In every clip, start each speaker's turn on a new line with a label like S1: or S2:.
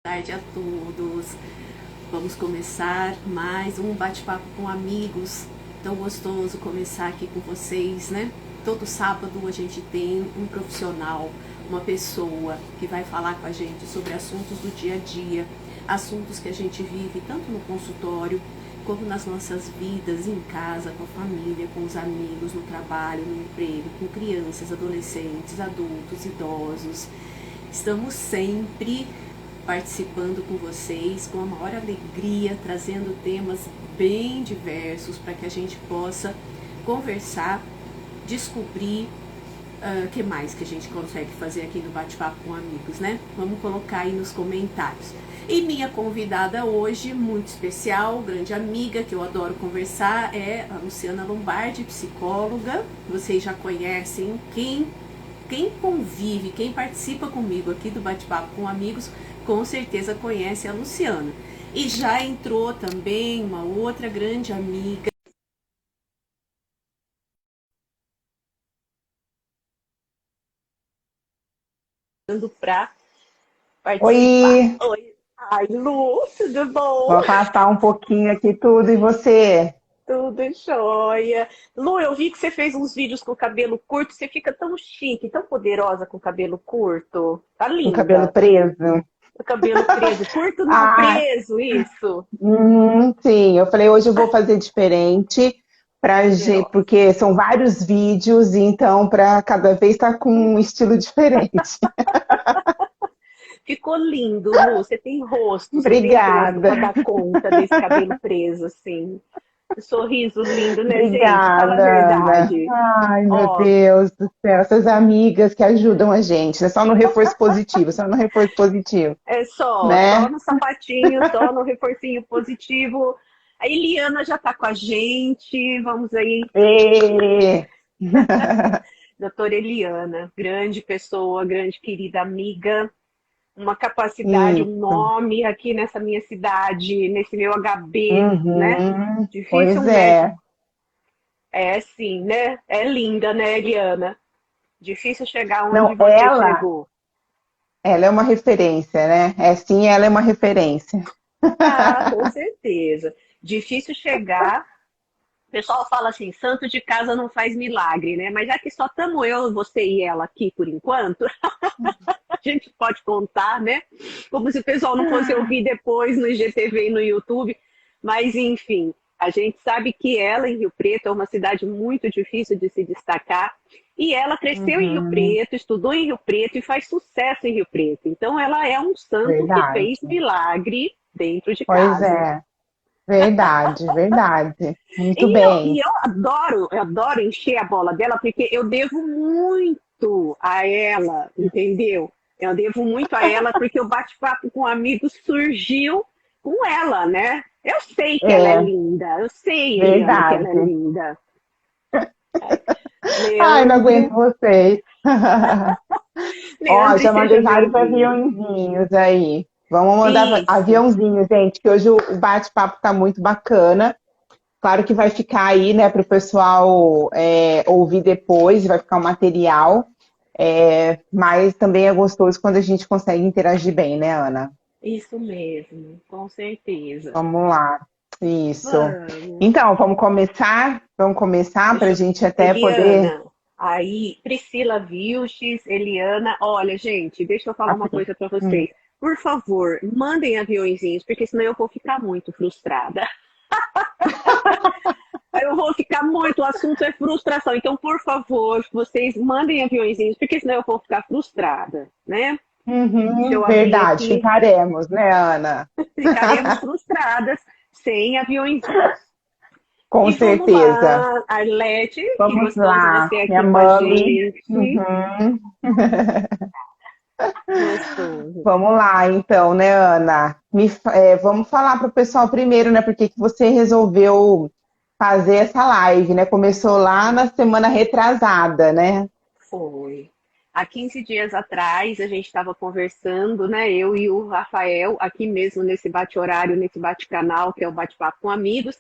S1: Tarde a todos. Vamos começar mais um bate-papo com amigos. Tão gostoso começar aqui com vocês, né? Todo sábado a gente tem um profissional, uma pessoa que vai falar com a gente sobre assuntos do dia a dia, assuntos que a gente vive tanto no consultório como nas nossas vidas, em casa, com a família, com os amigos, no trabalho, no emprego, com crianças, adolescentes, adultos, idosos. Estamos sempre participando com vocês com a maior alegria, trazendo temas bem diversos para que a gente possa conversar, descobrir o que mais que a gente consegue fazer aqui no Bate-Papo com Amigos, né? Vamos colocar aí nos comentários. E minha convidada hoje, muito especial, grande amiga, que eu adoro conversar, é a Luciana Lombardi, psicóloga. Vocês já conhecem, quem convive, quem participa comigo aqui do Bate-Papo com Amigos, com certeza conhece a Luciana. E já entrou também uma outra grande amiga para participar.
S2: Oi,
S1: Oi, ai Lu, tudo
S2: vou
S1: bom?
S2: afastar um pouquinho aqui tudo e você?
S1: Tudo jóia. Lu, eu vi que você fez uns vídeos com o cabelo curto, você fica tão chique, tão poderosa com o cabelo curto. Tá
S2: Com o cabelo
S1: linda.
S2: preso?
S1: O cabelo preso, curto não,
S2: Ah,
S1: preso, isso.
S2: sim, eu falei hoje eu vou fazer diferente
S1: Poderosa.
S2: porque são vários vídeos, então para cada vez estar com um estilo diferente.
S1: Ficou lindo, Lu. Você tem rosto, você tem rosto
S2: Obrigada,
S1: para dar conta desse cabelo preso, assim. Sorriso lindo, né, gente? Fala a
S2: obrigada, Ana.
S1: verdade.
S2: Ai, meu
S1: Ó,
S2: Deus do céu, essas amigas que ajudam a gente, é só no reforço positivo, só no reforço positivo,
S1: é só
S2: né?
S1: no sapatinho, só no reforcinho positivo. A Eliana já tá com a gente. Vamos aí,
S2: Ê!
S1: doutora Eliana, grande pessoa, grande querida amiga, uma capacidade, um
S2: Isso.
S1: nome aqui nessa minha cidade, nesse meu HB, né?
S2: Uhum.
S1: Difícil
S2: Pois
S1: um médico.
S2: é.
S1: É sim, né? É linda, né, Eliana? Difícil chegar onde
S2: Não,
S1: você chegou.
S2: ela é uma referência, né? É sim, ela é uma referência.
S1: Ah, com certeza. Difícil chegar. O pessoal fala assim, santo de casa não faz milagre, né? Mas já que só estamos eu, você e ela aqui por enquanto, a gente pode contar, né? Como se o pessoal não fosse ouvir depois no IGTV e no YouTube. Mas, enfim, a gente sabe que ela, em Rio Preto, é uma cidade muito difícil de se destacar. E ela cresceu em Rio
S2: Uhum.
S1: Preto, estudou em Rio Preto e faz sucesso em Rio Preto. Então, ela é um santo que
S2: Verdade.
S1: fez milagre dentro de
S2: Pois
S1: casa.
S2: é. Verdade, verdade. Muito
S1: E
S2: bem.
S1: eu adoro encher a bola dela, porque eu devo muito a ela, entendeu? Eu devo muito a ela, porque o bate-papo com amigos surgiu com ela, né? Eu sei que ela é
S2: É,
S1: linda, eu sei, Eliana, que ela é
S2: verdade.
S1: linda.
S2: Ai, não aguento
S1: Leandro,
S2: vocês. Ó,
S1: Leandro,
S2: já
S1: seja
S2: mandei vários
S1: bem-vindo.
S2: aviãozinhos aí. Vamos mandar
S1: Isso.
S2: aviãozinhos, gente, que hoje o bate-papo tá muito bacana. Claro que vai ficar aí, né, para o pessoal ouvir depois, vai ficar um material, mas também é gostoso quando a gente consegue interagir bem, né, Ana?
S1: Isso mesmo, com certeza.
S2: Vamos lá. Isso.
S1: Vamos.
S2: Então, vamos começar? Vamos começar para a
S1: Deixa eu...
S2: gente até poder.
S1: Eliana, aí, Priscila Vilches, Eliana, olha, gente, deixa eu falar uma
S2: Assim.
S1: coisa para
S2: Hum.
S1: vocês. Por favor, mandem aviõezinhos, porque senão eu vou ficar muito frustrada. Eu vou ficar muito, o assunto é frustração. Então, por favor, vocês mandem aviõezinhos, porque senão eu vou ficar frustrada, né? Deixa
S2: Uhum,
S1: eu abrir
S2: verdade,
S1: aqui.
S2: ficaremos, né, Ana?
S1: Ficaremos frustradas sem aviõezinhos.
S2: Com
S1: E vamos
S2: certeza.
S1: lá, Arlete, que
S2: Vamos
S1: gostoso
S2: lá,
S1: você
S2: minha
S1: aqui com a
S2: mami.
S1: gente.
S2: Uhum.
S1: Gostoso.
S2: Vamos lá, então, né, Ana? Vamos falar para o pessoal primeiro, né? Por que que você resolveu fazer essa live, né? Começou lá na semana retrasada, né?
S1: Foi. Há 15 dias atrás, a gente estava conversando, né? Eu e o Rafael, aqui mesmo nesse bate-horário, nesse bate-canal, que é o Bate-Papo com Amigos.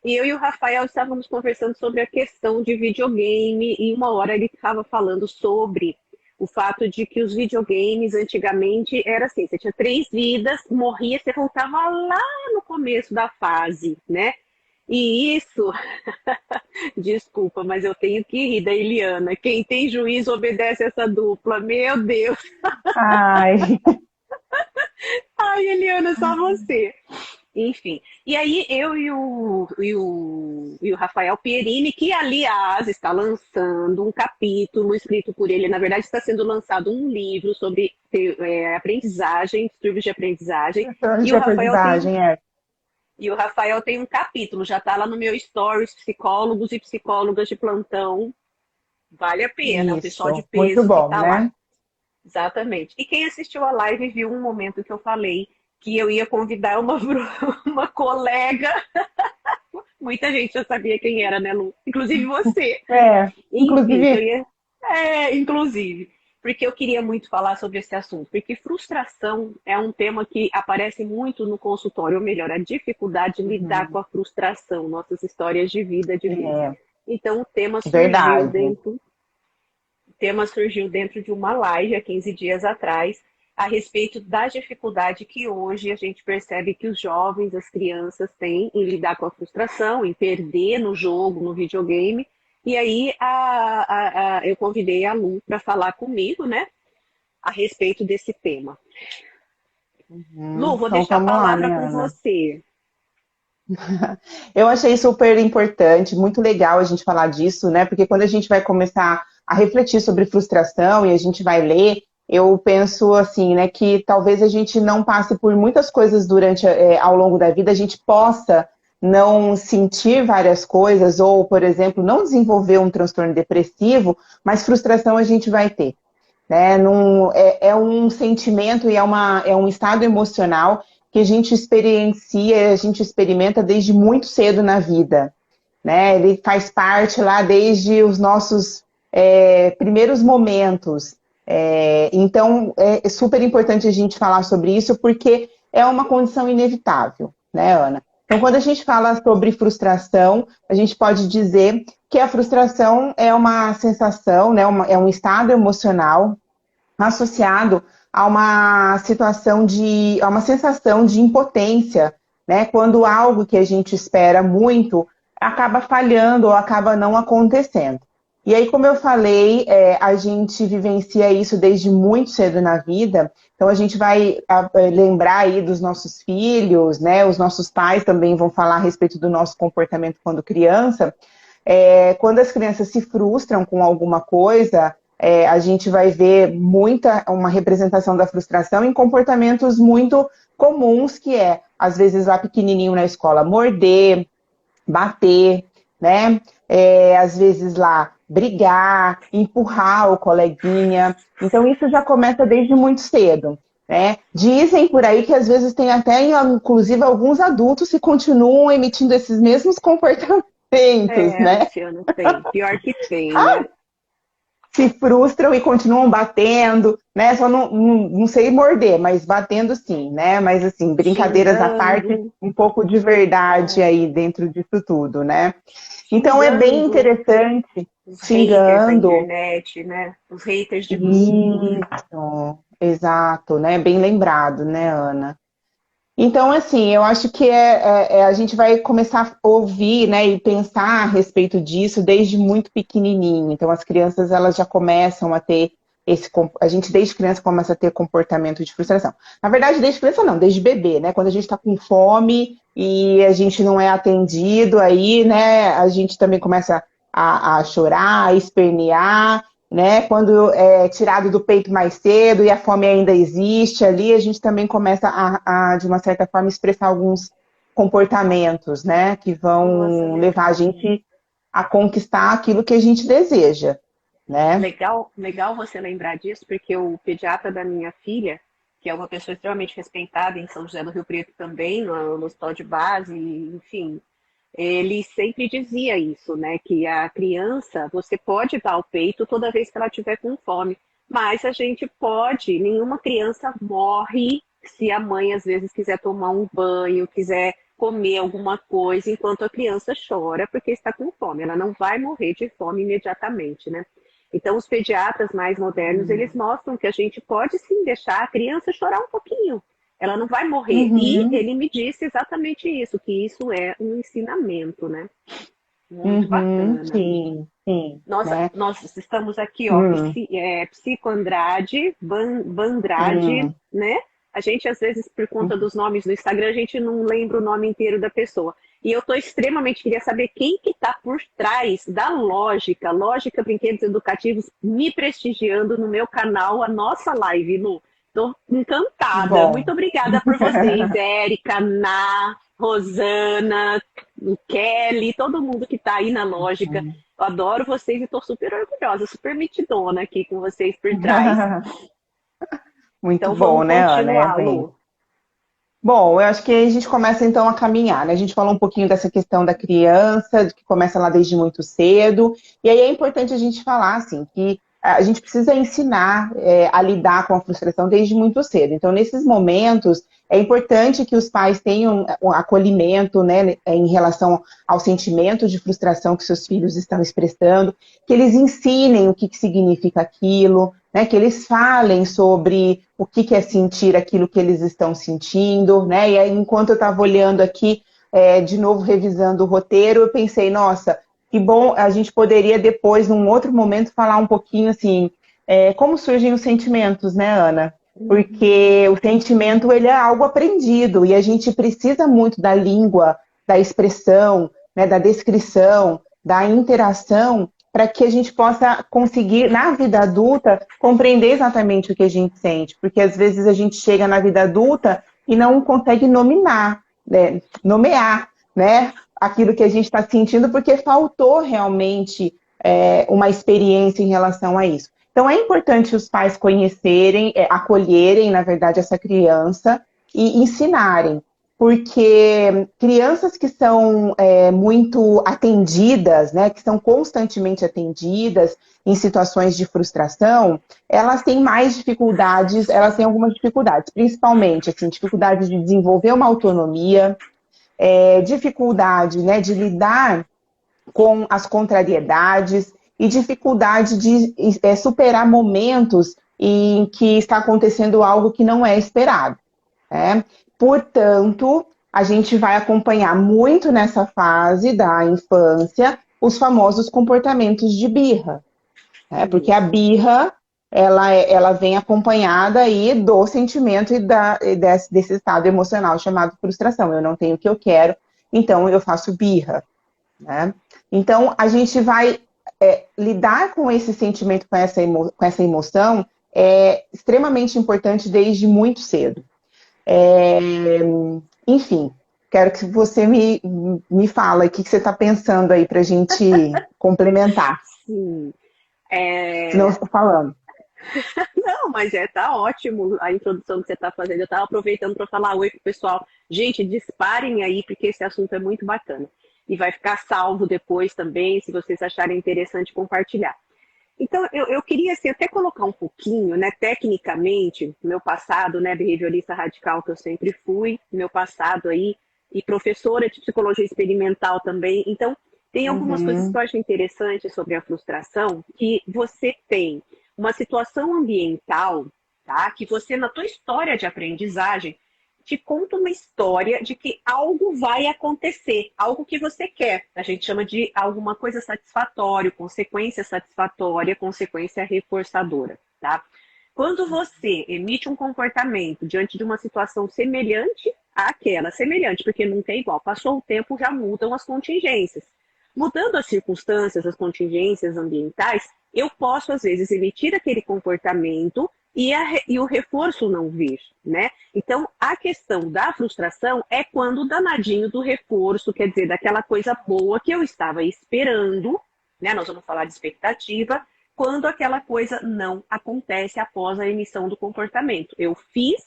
S1: E eu e o Rafael estávamos conversando sobre a questão de videogame, e uma hora ele estava falando sobre
S3: O fato de que os videogames antigamente era assim, você tinha 3 vidas, morria, você voltava lá no começo da fase, né? E isso, desculpa, mas eu tenho que rir da Eliana. Quem tem juízo obedece essa dupla. Meu Deus.
S2: Ai,
S3: Ai, Eliana, só você. Enfim. E aí eu e o Rafael Pierini, que aliás está lançando um capítulo escrito por ele, na verdade está sendo lançado um livro sobre aprendizagem, distúrbios de aprendizagem,
S2: questões
S3: e
S2: de
S3: o Rafael tem um,
S2: aprendizagem, é.
S3: e o Rafael tem um capítulo, já está lá no meu stories, psicólogos e psicólogas de plantão, vale a pena, é um pessoal de
S2: Isso, muito
S3: peso que
S2: bom,
S3: está lá.
S2: né?
S3: Exatamente. E quem assistiu a live viu um momento que eu falei que eu ia convidar uma, uma colega. Muita gente já sabia quem era, né, Lu? Inclusive você.
S2: É,
S3: Enfim, que eu
S2: inclusive,
S3: ia. É, inclusive. Porque eu queria muito falar sobre esse assunto. Porque frustração é um tema que aparece muito no consultório, ou melhor, a dificuldade de lidar
S2: uhum,
S3: com a frustração, nossas histórias de vida de vezes.
S2: é
S3: Então,
S2: verdade.
S3: o tema surgiu dentro de uma live há 15 dias atrás, a respeito da dificuldade que hoje a gente percebe que os jovens, as crianças têm em lidar com a frustração, em perder no jogo, no videogame. E aí eu convidei a Lu para falar comigo, né, a respeito desse tema. Lu, vou
S2: Então
S3: deixar a
S2: vamos lá,
S3: palavra
S2: né,
S3: com
S2: Ana?
S3: você.
S2: Eu achei super importante, muito legal a gente falar disso, né? Porque quando a gente vai começar a refletir sobre frustração e a gente vai ler, eu penso assim, né, que talvez a gente não passe por muitas coisas durante, ao longo da vida, a gente possa não sentir várias coisas, ou, por exemplo, não desenvolver um transtorno depressivo, mas frustração a gente vai ter, né? É um sentimento e é um estado emocional que a gente experiencia, a gente experimenta desde muito cedo na vida, né? Ele faz parte lá desde os nossos primeiros momentos. Então, é super importante a gente falar sobre isso, porque é uma condição inevitável, né, Ana? Então, quando a gente fala sobre frustração, a gente pode dizer que a frustração é uma sensação, né, é um estado emocional associado a uma situação a uma sensação de impotência, né? Quando algo que a gente espera muito acaba falhando ou acaba não acontecendo. E aí, como eu falei, a gente vivencia isso desde muito cedo na vida, então a gente vai lembrar aí dos nossos filhos, né? Os nossos pais também vão falar a respeito do nosso comportamento quando criança. Quando as crianças se frustram com alguma coisa, a gente vai ver uma representação da frustração em comportamentos muito comuns, que às vezes, lá pequenininho na escola, morder, bater, né? Às vezes lá, brigar, empurrar o coleguinha. Então, isso já começa desde muito cedo, né? Dizem por aí que às vezes tem até, inclusive, alguns adultos que continuam emitindo esses mesmos comportamentos,
S3: É,
S2: né?
S3: Luciana, tem. Pior que tem, né?
S2: Se frustram e continuam batendo, né? Só não sei morder, mas batendo sim, né? Mas assim, brincadeiras à parte,
S3: Xingando,
S2: um pouco de verdade
S3: é,
S2: aí dentro disso tudo, né? Então é bem
S3: xingando
S2: interessante,
S3: os haters da
S2: xingando.
S3: internet, né? Os haters de grupos.
S2: Isso, exato, né? Bem lembrado, né, Ana? Então, assim, eu acho que a gente vai começar a ouvir, né, e pensar a respeito disso desde muito pequenininho. Então, as crianças, elas já começam a ter a gente desde criança começa a ter comportamento de frustração. Na verdade, desde criança não, desde bebê, né? Quando a gente está com fome e a gente não é atendido, aí, né, a gente também começa a chorar, a espernear, né? Quando é tirado do peito mais cedo e a fome ainda existe ali, a gente também começa de uma certa forma, expressar alguns comportamentos, né? Que
S3: Nossa,
S2: vão levar a gente a conquistar aquilo que a gente deseja, né?
S3: legal, legal você lembrar disso, porque o pediatra da minha filha, que é uma pessoa extremamente respeitada em São José do Rio Preto também, no hospital de base, enfim, ele sempre dizia isso, né? Que a criança, você pode dar o peito toda vez que ela tiver com fome, mas a gente pode, nenhuma criança morre se a mãe às vezes quiser tomar um banho, quiser comer alguma coisa enquanto a criança chora porque está com fome. Ela não vai morrer de fome imediatamente, né? Então, os pediatras mais modernos, eles mostram que a gente pode sim deixar a criança chorar um pouquinho. Ela não vai morrer. E
S2: Uhum,
S3: ele me disse exatamente isso, que isso é um ensinamento, né? Muito
S2: uhum,
S3: bacana.
S2: sim, sim, né?
S3: Nós estamos aqui, ó,
S2: Hum,
S3: Psico Andrade, Bandrade,
S2: hum.
S3: né? A gente, às vezes, por conta dos nomes no Instagram, a gente não lembra o nome inteiro da pessoa. E eu estou extremamente, queria saber quem que está por trás da Lógica Brinquedos Educativos, me prestigiando no meu canal, a nossa live, Lu. Estou encantada.
S2: Bom.
S3: Muito obrigada por vocês, Érica, Ná, Rosana, Kelly, todo mundo que está aí na Lógica. Eu adoro vocês e estou super orgulhosa, super metidona aqui com vocês por trás.
S2: Muito
S3: Então
S2: bom,
S3: vamos
S2: né, Ana? É
S3: continuar,
S2: bem.
S3: Lu.
S2: Bom, eu acho que a gente começa então a caminhar, né? A gente falou um pouquinho dessa questão da criança, que começa lá desde muito cedo, e aí é importante a gente falar, assim, que a gente precisa ensinar a lidar com a frustração desde muito cedo. Então, nesses momentos, é importante que os pais tenham um acolhimento, né, em relação ao sentimento de frustração que seus filhos estão expressando, que eles ensinem o que significa aquilo, né, que eles falem sobre o que é sentir aquilo que eles estão sentindo, né? E aí, enquanto eu estava olhando aqui, de novo revisando o roteiro, eu pensei, nossa, que bom, a gente poderia depois, num outro momento, falar um pouquinho assim, como surgem os sentimentos, né, Ana? Porque o sentimento, ele é algo aprendido, e a gente precisa muito da língua, da expressão, né, da descrição, da interação, para que a gente possa conseguir, na vida adulta, compreender exatamente o que a gente sente. Porque às vezes a gente chega na vida adulta e não consegue nomear, né, aquilo que a gente está sentindo, porque faltou realmente uma experiência em relação a isso. Então é importante os pais conhecerem, acolherem, na verdade, essa criança e ensinarem porque crianças que são muito atendidas, né, que são constantemente atendidas em situações de frustração, elas têm mais dificuldades, elas têm algumas dificuldades, principalmente assim, dificuldade de desenvolver uma autonomia, dificuldade, né, de lidar com as contrariedades e dificuldade de superar momentos em que está acontecendo algo que não é esperado. Né? Portanto, a gente vai acompanhar muito nessa fase da infância os famosos comportamentos de birra, né? Porque a
S3: Isso.
S2: birra ela vem acompanhada aí do sentimento desse estado emocional chamado frustração. Eu não tenho o que eu quero, então eu faço birra. Né? Então, a gente vai lidar com esse sentimento, com essa emoção, é extremamente importante desde muito cedo. É, enfim, quero que você me fale o que você está pensando aí para a gente complementar.
S3: Sim.
S2: Senão eu estou falando.
S3: Não, mas tá ótimo a introdução que você está fazendo. Eu estava aproveitando para falar oi pro pessoal. Gente, disparem aí, porque esse assunto é muito bacana. E vai ficar salvo depois também, se vocês acharem interessante compartilhar. Então, eu queria assim, até colocar um pouquinho, né, tecnicamente, meu passado, né, behaviorista radical que eu sempre fui, meu passado aí, e professora de psicologia experimental também. Então, tem algumas coisas que
S2: Uhum,
S3: eu acho interessantes sobre a frustração, que você tem uma situação ambiental, tá, que você, na tua história de aprendizagem, te conta uma história de que algo vai acontecer, algo que você quer. A gente chama de alguma coisa satisfatória, consequência reforçadora, tá? Quando você emite um comportamento diante de uma situação semelhante àquela, semelhante, porque nunca é igual, passou o tempo, já mudam as contingências. Mudando as circunstâncias, as contingências ambientais, eu posso, às vezes, emitir aquele comportamento e o reforço não vir, né? Então, a questão da frustração é quando o danadinho do reforço, quer dizer, daquela coisa boa que eu estava esperando, né? Nós vamos falar de expectativa, quando aquela coisa não acontece após a emissão do comportamento. Eu fiz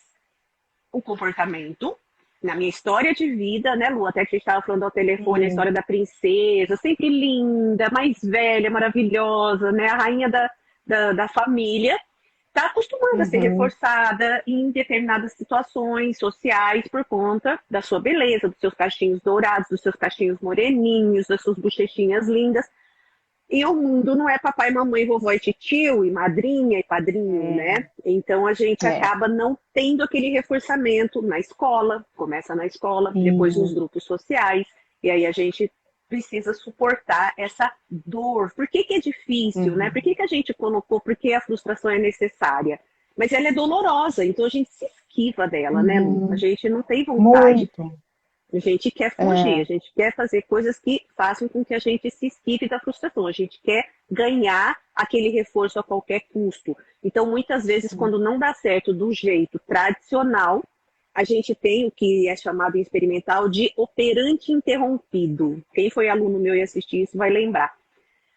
S3: o comportamento na minha história de vida, né, Lu? Até que a gente estava falando ao telefone, a história
S2: sim,
S3: da princesa, sempre linda, mais velha, maravilhosa, né? A rainha da família está acostumada a ser
S2: uhum,
S3: reforçada em determinadas situações sociais por conta da sua beleza, dos seus cachinhos dourados, dos seus cachinhos moreninhos, das suas bochechinhas lindas. E o mundo não é papai, mamãe, vovó e titio, e madrinha e padrinho, né? Então a gente
S2: É.
S3: acaba não tendo aquele reforçamento na escola, começa na escola, depois nos
S2: Sim.
S3: grupos sociais, e aí a gente precisa suportar essa dor. Por que que é difícil, né? Por
S2: Uhum.
S3: que que a gente colocou? Porque a frustração é necessária. Mas ela é dolorosa, então a gente se esquiva dela, né, Lu? A
S2: Uhum.
S3: gente não tem vontade.
S2: Muito.
S3: A gente quer fugir, a
S2: É.
S3: gente quer fazer coisas que façam com que a gente se esquive da frustração. A gente quer ganhar aquele reforço a qualquer custo. Então, muitas vezes, quando não dá certo do jeito tradicional, a gente tem o que é chamado em experimental de operante interrompido. Quem foi aluno meu e assistir isso vai lembrar.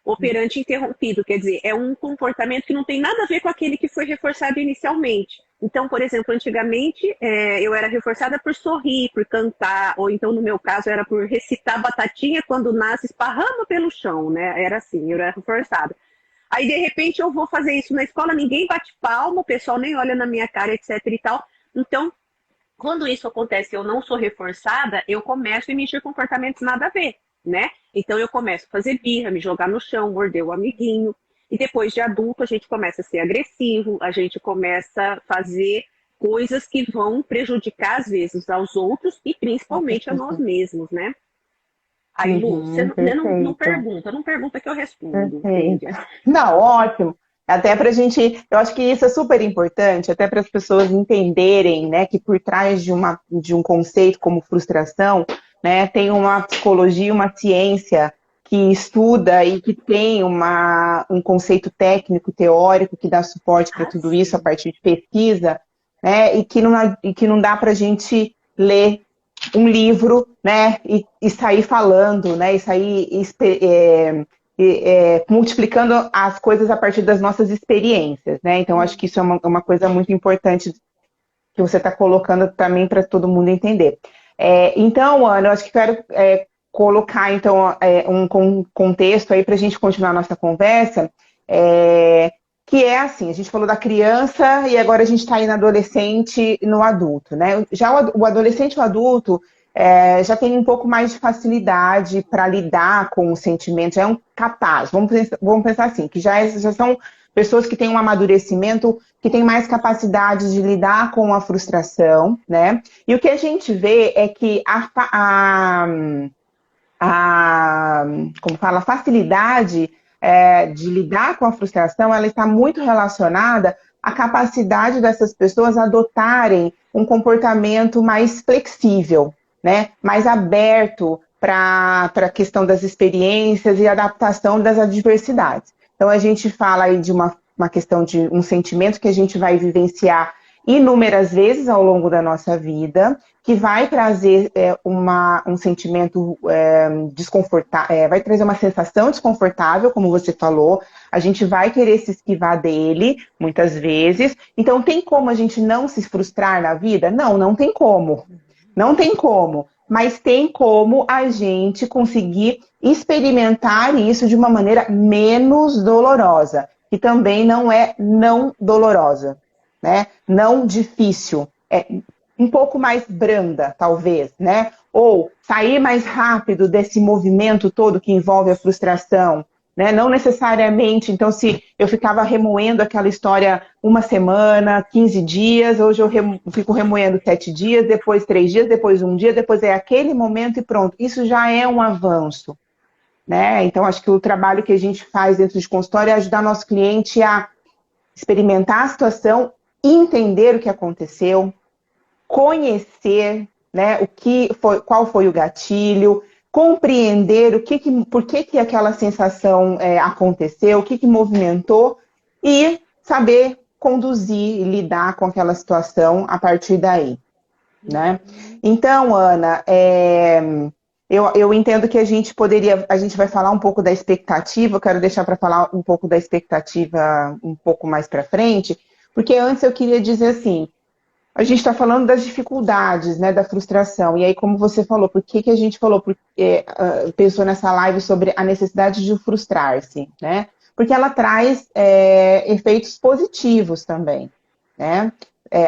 S3: Operante interrompido, quer dizer, é um comportamento que não tem nada a ver com aquele que foi reforçado inicialmente. Então, por exemplo, antigamente eu era reforçada por sorrir, por cantar, ou então, no meu caso, era por recitar batatinha quando nasce, esparrama pelo chão, né? Era assim, eu era reforçada. Aí, de repente, eu vou fazer isso na escola, ninguém bate palma, o pessoal nem olha na minha cara, etc e tal. Então, quando isso acontece e eu não sou reforçada, eu começo a emitir comportamentos nada a ver, né? Então eu começo a fazer birra, me jogar no chão, morder o amiguinho. E depois de adulto, a gente começa a ser agressivo, a gente começa a fazer coisas que vão prejudicar, às vezes, aos outros e principalmente a nós mesmos, né? Aí, Lu, você
S2: Uhum, perfeito.
S3: não pergunta que eu respondo,
S2: Perfeito.
S3: Cíndia.
S2: Não, ótimo. Até para a gente, eu acho que isso é super importante, até para as pessoas entenderem, né, que por trás de um conceito como frustração, né, tem uma psicologia, uma ciência que estuda e que tem um conceito técnico, teórico, que dá suporte para
S3: Ah,
S2: tudo isso a
S3: sim.
S2: partir de pesquisa, né, e que não dá para a gente ler um livro, né, e sair falando, né, e sair multiplicando as coisas a partir das nossas experiências, né? Então, acho que isso é uma coisa muito importante que você está colocando também para todo mundo entender. Então, Ana, eu acho que quero colocar então um contexto aí para a gente continuar a nossa conversa, que é assim, a gente falou da criança e agora a gente está aí no adolescente e no adulto, né? Já o adolescente e o adulto já tem um pouco mais de facilidade para lidar com os sentimentos, já é um capaz, vamos pensar assim, que já são pessoas que têm um amadurecimento, que têm mais capacidade de lidar com a frustração, né? E o que a gente vê é que a como fala, a facilidade de lidar com a frustração, ela está muito relacionada à capacidade dessas pessoas adotarem um comportamento mais flexível, né? Mais aberto para a questão das experiências e adaptação das adversidades. Então, a gente fala aí de uma questão de um sentimento que a gente vai vivenciar inúmeras vezes ao longo da nossa vida, que vai trazer um sentimento desconfortável, vai trazer uma sensação desconfortável, como você falou, a gente vai querer se esquivar dele, muitas vezes. Então, tem como a gente não se frustrar na vida? Não, não tem como. Não tem como. Mas tem como a gente conseguir experimentar isso de uma maneira menos dolorosa, que também não é não dolorosa, né? Não difícil, é um pouco mais branda, talvez, né? Ou sair mais rápido desse movimento todo que envolve a frustração, né? Não necessariamente, então, se eu ficava remoendo aquela história uma semana, 15 dias, hoje eu fico remoendo 7 dias, depois 3 dias, depois um dia, depois é aquele momento e pronto. Isso já é um avanço, né? Então, acho que o trabalho que a gente faz dentro de consultório é ajudar nosso cliente a experimentar a situação, entender o que aconteceu, conhecer, né, qual foi o gatilho, compreender por que aquela sensação aconteceu, o que movimentou e saber conduzir e lidar com aquela situação a partir daí, né? Então, Ana, eu entendo que a gente vai falar um pouco da expectativa, eu quero deixar para falar um pouco da expectativa um pouco mais para frente, porque antes eu queria dizer assim, a gente está falando das dificuldades, né, da frustração. E aí, como você falou, por que a gente pensou nessa live sobre a necessidade de frustrar-se, né? Porque ela traz efeitos positivos também, né?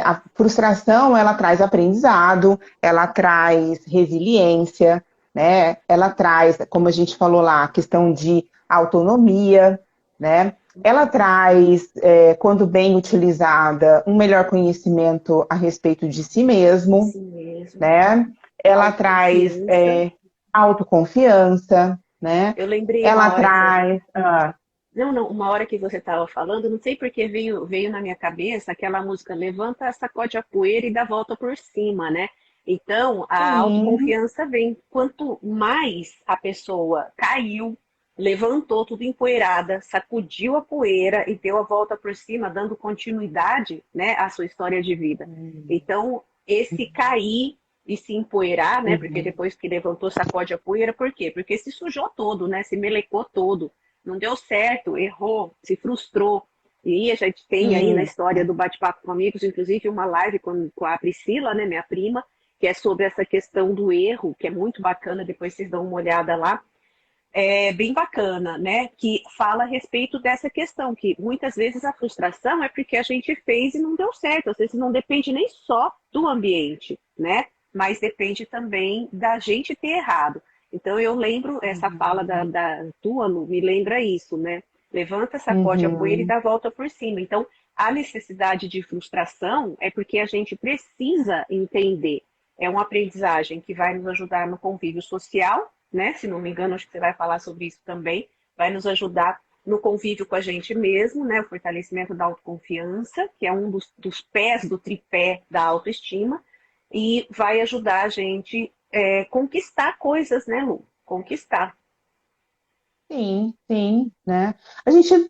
S2: A frustração, ela traz aprendizado, ela traz resiliência, né? Ela traz, como a gente falou lá, a questão de autonomia, né? Ela traz, quando bem utilizada, um melhor conhecimento a respeito de si mesmo,
S3: Assim mesmo.
S2: né? Ela traz
S3: Autoconfiança.
S2: autoconfiança, né?
S3: Eu lembrei uma
S2: Ela
S3: hora que você.
S2: traz.
S3: Não, não, uma hora que você estava falando, não sei porque veio na minha cabeça aquela música Levanta, sacode a poeira e dá a volta por cima, né? Então, a
S2: Sim,
S3: autoconfiança vem. Quanto mais a pessoa caiu, levantou tudo empoeirada, sacudiu a poeira e deu a volta por cima, dando continuidade, né, à sua história de vida. Então, esse cair e se empoeirar, né? Porque
S2: uhum,
S3: depois que levantou, sacode a poeira, por quê? Porque se sujou todo, né? Se melecou todo, não deu certo, errou, se frustrou. E a gente tem aí na
S2: isso.
S3: história do Bate-Papo com Amigos, inclusive uma live com a Priscila, né, minha prima, que é sobre essa questão do erro, que é muito bacana, depois vocês dão uma olhada lá. É bem bacana, né? Que fala a respeito dessa questão, que muitas vezes a frustração é porque a gente fez e não deu certo. Às vezes não depende nem só do ambiente, né? Mas depende também da gente ter errado. Então eu lembro, essa fala da tua, Lu, me lembra isso, né? Levanta, sacode a poeira e
S2: Uhum.
S3: dá a volta por cima. Então, a necessidade de frustração é porque a gente precisa entender. É uma aprendizagem que vai nos ajudar no convívio social, né? Se não me engano, acho que você vai falar sobre isso também. Vai nos ajudar no convívio com a gente mesmo, né? O fortalecimento da autoconfiança, que é um dos pés do tripé da autoestima, e vai ajudar a gente conquistar coisas, né, Lu? Conquistar.
S2: Sim, sim, né? A gente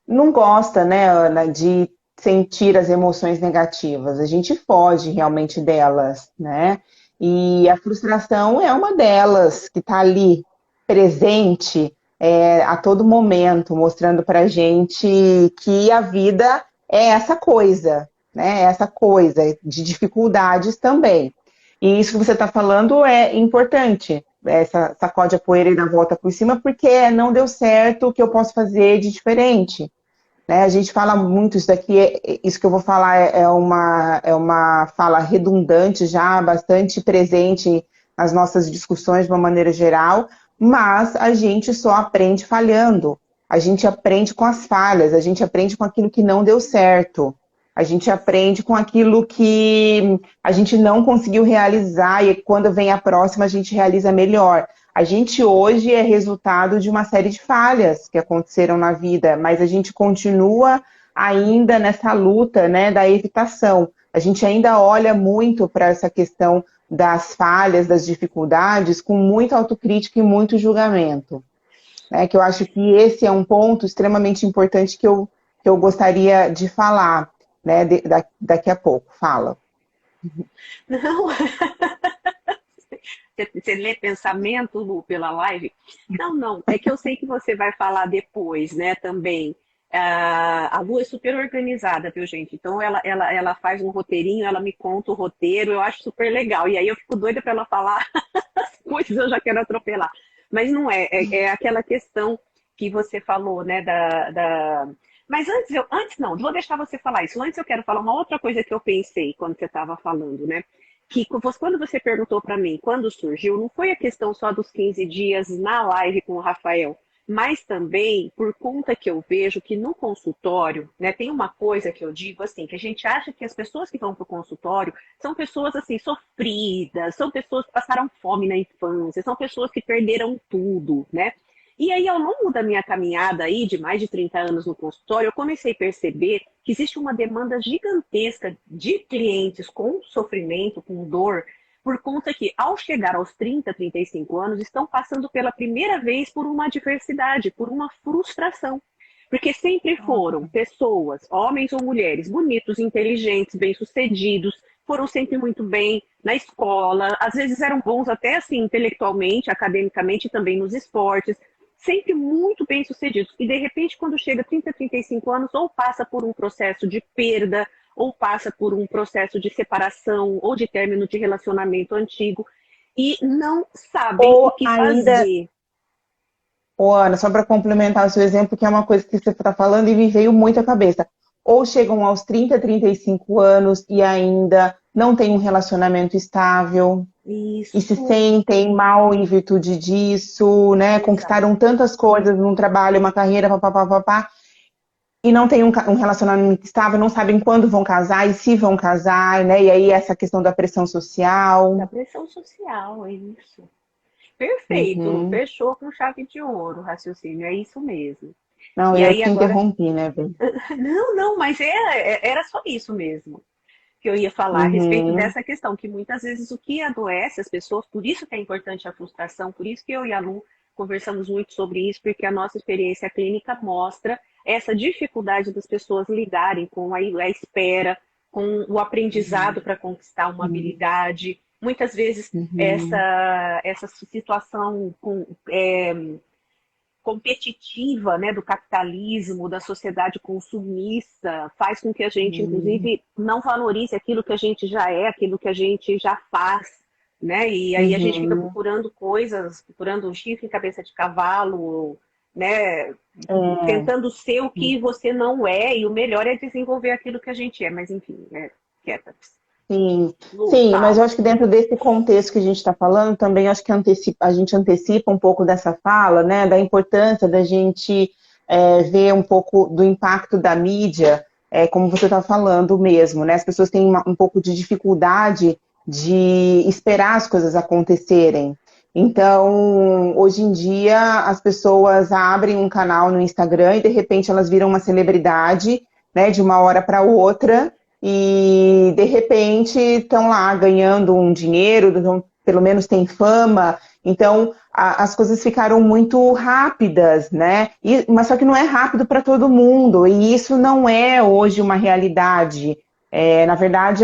S2: não gosta, né, Ana, de sentir as emoções negativas. A gente foge realmente delas, né? E a frustração é uma delas que está ali presente a todo momento, mostrando para gente que a vida é essa coisa, né? Essa coisa de dificuldades também. E isso que você está falando é importante. Essa sacode a poeira e dá a volta por cima, porque não deu certo, o que eu posso fazer de diferente? Né? A gente fala muito isso daqui, isso que eu vou falar é uma fala redundante já, bastante presente nas nossas discussões de uma maneira geral, mas a gente só aprende falhando, a gente aprende com as falhas, a gente aprende com aquilo que não deu certo, a gente aprende com aquilo que a gente não conseguiu realizar e quando vem a próxima a gente realiza melhor. A gente hoje é resultado de uma série de falhas que aconteceram na vida, mas a gente continua ainda nessa luta, né, da evitação. A gente ainda olha muito para essa questão das falhas, das dificuldades, com muita autocrítica e muito julgamento. Né, que eu acho que esse é um ponto extremamente importante que eu gostaria de falar, né, daqui a pouco. Fala.
S3: Não, você lê pensamento, Lu, pela live? Não, não. É que eu sei que você vai falar depois, né, também. A Lu é super organizada, viu, gente? Então ela faz um roteirinho, ela me conta o roteiro, eu acho super legal. E aí eu fico doida para ela falar as coisas, eu já quero atropelar. Mas não é aquela questão que você falou, né, Mas antes não, vou deixar você falar isso. Antes eu quero falar uma outra coisa que eu pensei quando você estava falando, né? Que quando você perguntou para mim quando surgiu, não foi a questão só dos 15 dias na live com o Rafael, mas também por conta que eu vejo que no consultório, né, tem uma coisa que eu digo assim, que a gente acha que as pessoas que vão para o consultório são pessoas assim sofridas, são pessoas que passaram fome na infância, são pessoas que perderam tudo, né? E aí, ao longo da minha caminhada aí, de mais de 30 anos no consultório, eu comecei a perceber que existe uma demanda gigantesca de clientes com sofrimento, com dor, por conta que, ao chegar aos 30, 35 anos, estão passando pela primeira vez por uma adversidade, por uma frustração. Porque sempre foram pessoas, homens ou mulheres, bonitos, inteligentes, bem-sucedidos, foram sempre muito bem na escola, às vezes eram bons até assim intelectualmente, academicamente e também nos esportes, sempre muito bem sucedidos. E de repente, quando chega a 30, 35 anos, ou passa por um processo de perda, ou passa por um processo de separação, ou de término de relacionamento antigo, e não sabem o
S2: Ou
S3: que
S2: ainda,
S3: fazer.
S2: ô Ana, só para complementar o seu exemplo, que é uma coisa que você está falando e me veio muito à cabeça. Ou chegam aos 30, 35 anos e ainda não tem um relacionamento estável, e se
S3: Isso,
S2: sentem mal em virtude disso, né?
S3: exato.
S2: Conquistaram tantas coisas num trabalho, uma carreira, papapá, papá, e não tem um relacionamento estável, não sabem quando vão casar e se vão casar, né? E aí essa questão da pressão
S3: Da
S2: social.
S3: pressão social, é isso. Perfeito,
S2: Uhum.
S3: fechou com chave de ouro o raciocínio, é isso mesmo.
S2: Não,
S3: E
S2: eu
S3: aí
S2: que
S3: agora,
S2: interrompi, né, Bê?
S3: não, não, mas era só isso mesmo que eu ia falar a respeito
S2: Uhum.
S3: dessa questão, que muitas vezes o que adoece as pessoas, por isso que é importante a frustração, por isso que eu e a Lu conversamos muito sobre isso, porque a nossa experiência clínica mostra essa dificuldade das pessoas lidarem com a espera, com o aprendizado para conquistar uma
S2: Uhum.
S3: habilidade. Muitas vezes
S2: Uhum.
S3: essa situação competitiva, né, do capitalismo, da sociedade consumista, faz com que a gente,
S2: Uhum.
S3: inclusive, não valorize aquilo que a gente já é, aquilo que a gente já faz, né? E aí a gente fica
S2: Uhum.
S3: procurando coisas, procurando um chifre em cabeça de cavalo, né?
S2: É.
S3: Tentando ser o que você não é, e o melhor é desenvolver aquilo que a gente é, mas enfim, quieta.
S2: Sim,
S3: Lu,
S2: sim, mas eu
S3: fala.
S2: acho que dentro desse contexto que a gente está falando, também acho que a gente antecipa um pouco dessa fala, né, da importância da gente ver um pouco do impacto da mídia, como você está falando mesmo, né? As pessoas têm um pouco de dificuldade de esperar as coisas acontecerem. Então, hoje em dia, as pessoas abrem um canal no Instagram e de repente elas viram uma celebridade, né, de uma hora para outra e de repente estão lá ganhando um dinheiro, então, pelo menos tem fama. Então as coisas ficaram muito rápidas, né? Mas só que não é rápido para todo mundo, e isso não é hoje uma realidade. Na verdade,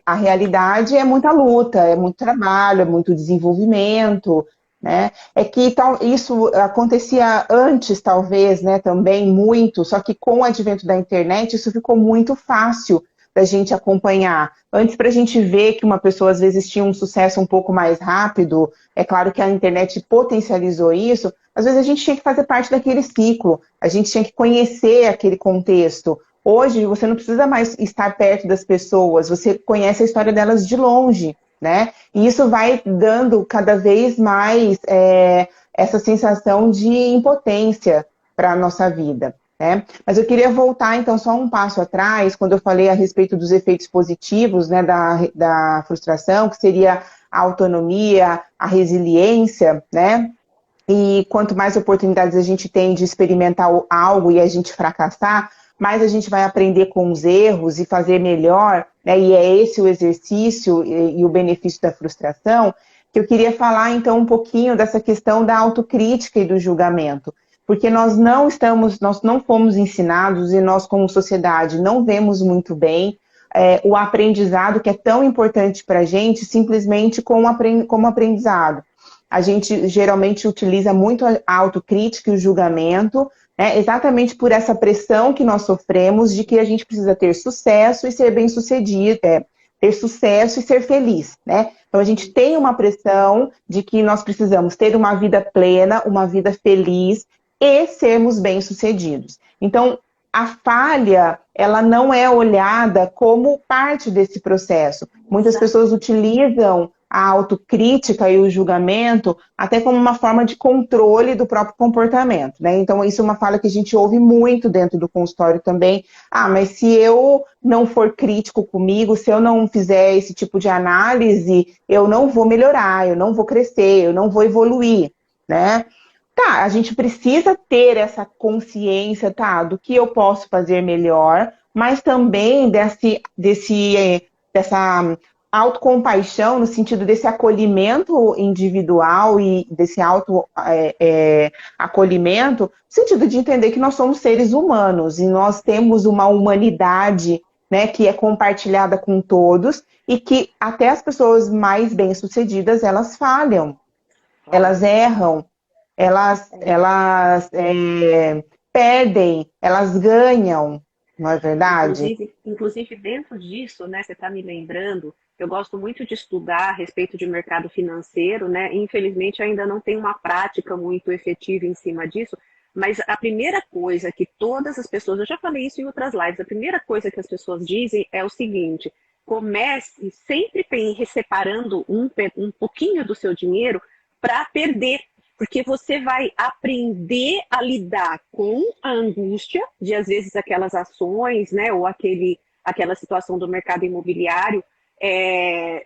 S2: a realidade é muita luta, é muito trabalho, é muito desenvolvimento, né? É que isso acontecia antes, talvez, né, também muito, só que com o advento da internet, isso ficou muito fácil da gente acompanhar. Antes, para a gente ver que uma pessoa às vezes tinha um sucesso um pouco mais rápido, é claro que a internet potencializou isso, às vezes a gente tinha que fazer parte daquele ciclo, a gente tinha que conhecer aquele contexto. Hoje, você não precisa mais estar perto das pessoas, você conhece a história delas de longe, né? E isso vai dando cada vez mais essa sensação de impotência para a nossa vida. Né? Mas eu queria voltar, então, só um passo atrás, quando eu falei a respeito dos efeitos positivos, né, da frustração, que seria a autonomia, a resiliência, né? E quanto mais oportunidades a gente tem de experimentar algo e a gente fracassar, mais a gente vai aprender com os erros e fazer melhor, né? E é esse o exercício e o benefício da frustração, que eu queria falar então um pouquinho dessa questão da autocrítica e do julgamento. Porque nós não fomos ensinados e nós, como sociedade, não vemos muito bem o aprendizado que é tão importante para a gente, simplesmente como aprendizado. A gente geralmente utiliza muito a autocrítica e o julgamento, né, exatamente por essa pressão que nós sofremos de que a gente precisa ter sucesso e ser bem-sucedido, ter sucesso e ser feliz, né? Então a gente tem uma pressão de que nós precisamos ter uma vida plena, uma vida feliz e sermos bem-sucedidos. Então a falha, ela não é olhada como parte desse processo. Muitas pessoas utilizam a autocrítica e o julgamento até como uma forma de controle do próprio comportamento, né? Então, isso é uma fala que a gente ouve muito dentro do consultório também. Ah, mas se eu não for crítico comigo, se eu não fizer esse tipo de análise, eu não vou melhorar, eu não vou crescer, eu não vou evoluir, né? Tá, a gente precisa ter essa consciência, tá, do que eu posso fazer melhor, mas também dessa autocompaixão, no sentido desse acolhimento individual e desse acolhimento, no sentido de entender que nós somos seres humanos e nós temos uma humanidade, né, que é compartilhada com todos e que até as pessoas mais bem-sucedidas, elas falham, elas
S3: Falham.
S2: erram, elas perdem, elas ganham, não é verdade?
S3: Inclusive dentro disso, né, você está me lembrando, eu gosto muito de estudar a respeito de mercado financeiro, né? Infelizmente ainda não tem uma prática muito efetiva em cima disso, mas a primeira coisa que todas as pessoas, eu já falei isso em outras lives, a primeira coisa que as pessoas dizem é o seguinte: comece sempre separando um pouquinho do seu dinheiro para perder, porque você vai aprender a lidar com a angústia de, às vezes, aquelas ações, né, ou aquela situação do mercado imobiliário,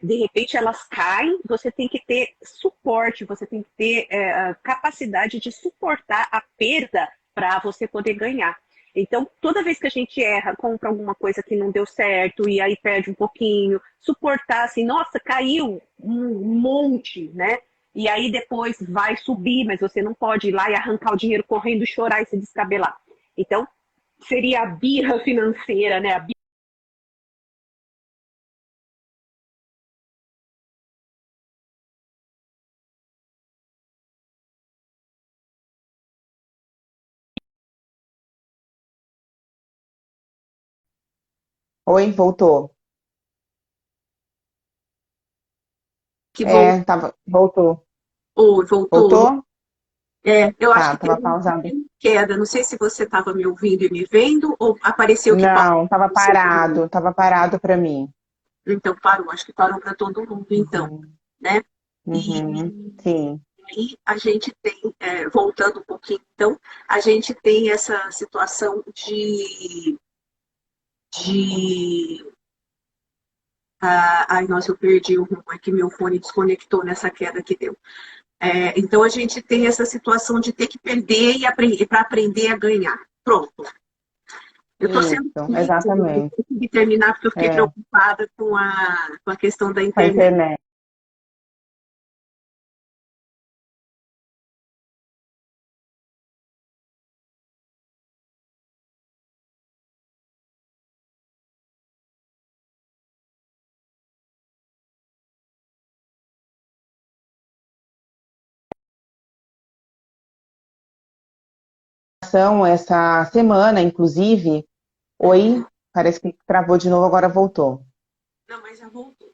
S3: de repente elas caem, você tem que ter suporte, você tem que ter a capacidade de suportar a perda para você poder ganhar. Então, toda vez que a gente erra, compra alguma coisa que não deu certo e aí perde um pouquinho, suportar assim, nossa, caiu um monte, né? E aí depois vai subir, mas você não pode ir lá e arrancar o dinheiro correndo, chorar e se descabelar. Então, seria a birra financeira, né?
S2: Oi, voltou.
S1: Que voltou,
S2: Voltou.
S1: voltou.
S2: Voltou?
S1: Eu acho
S2: Tá,
S1: que teve
S2: tava pausado.
S1: uma queda. Não sei se você estava me ouvindo e me vendo, ou apareceu que parou.
S2: Não, tava parado para mim.
S1: Então parou, acho que parou para todo mundo, então,
S2: Uhum,
S1: né?
S2: uhum,
S1: E
S2: sim.
S1: aí a gente tem, voltando um pouquinho, então, a gente tem essa situação de ai, nossa, eu perdi o rumo, é que meu fone desconectou nessa queda que deu. Então a gente tem essa situação de ter que perder e aprender para aprender a ganhar. Pronto. Eu estou sendo
S2: Isso,
S1: feliz, eu
S2: exatamente.
S1: consegui terminar porque eu fiquei
S2: É,
S1: preocupada com a questão da
S2: com a
S1: internet.
S2: internet. Essa semana, inclusive, oi, parece que travou de novo, agora voltou.
S1: Não, mas já voltou.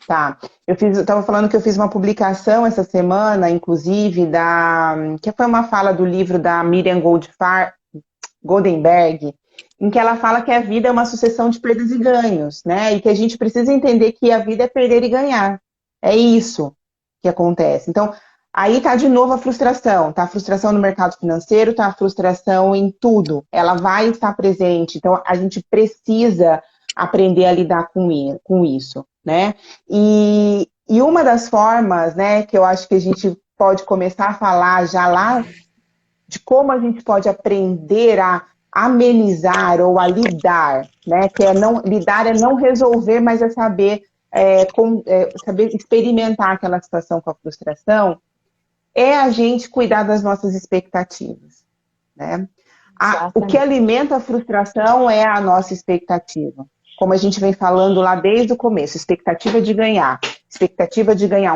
S2: Tá. Eu estava falando que eu fiz uma publicação essa semana, inclusive, que foi uma fala do livro da Miriam Goldenberg, em que ela fala que a vida é uma sucessão de perdas e ganhos, né? E que a gente precisa entender que a vida é perder e ganhar. É isso que acontece. Então, aí tá de novo a frustração. Tá a frustração no mercado financeiro, tá a frustração em tudo. Ela vai estar presente. Então, a gente precisa aprender a lidar com isso, né? E uma das formas, né, que eu acho que a gente pode começar a falar já lá de como a gente pode aprender a amenizar ou a lidar, né? Que é não lidar é não resolver, mas é saber saber experimentar aquela situação com a frustração, é a gente cuidar das nossas expectativas, né? O que
S3: Exatamente.
S2: alimenta a frustração é a nossa expectativa. Como a gente vem falando lá desde o começo, expectativa de ganhar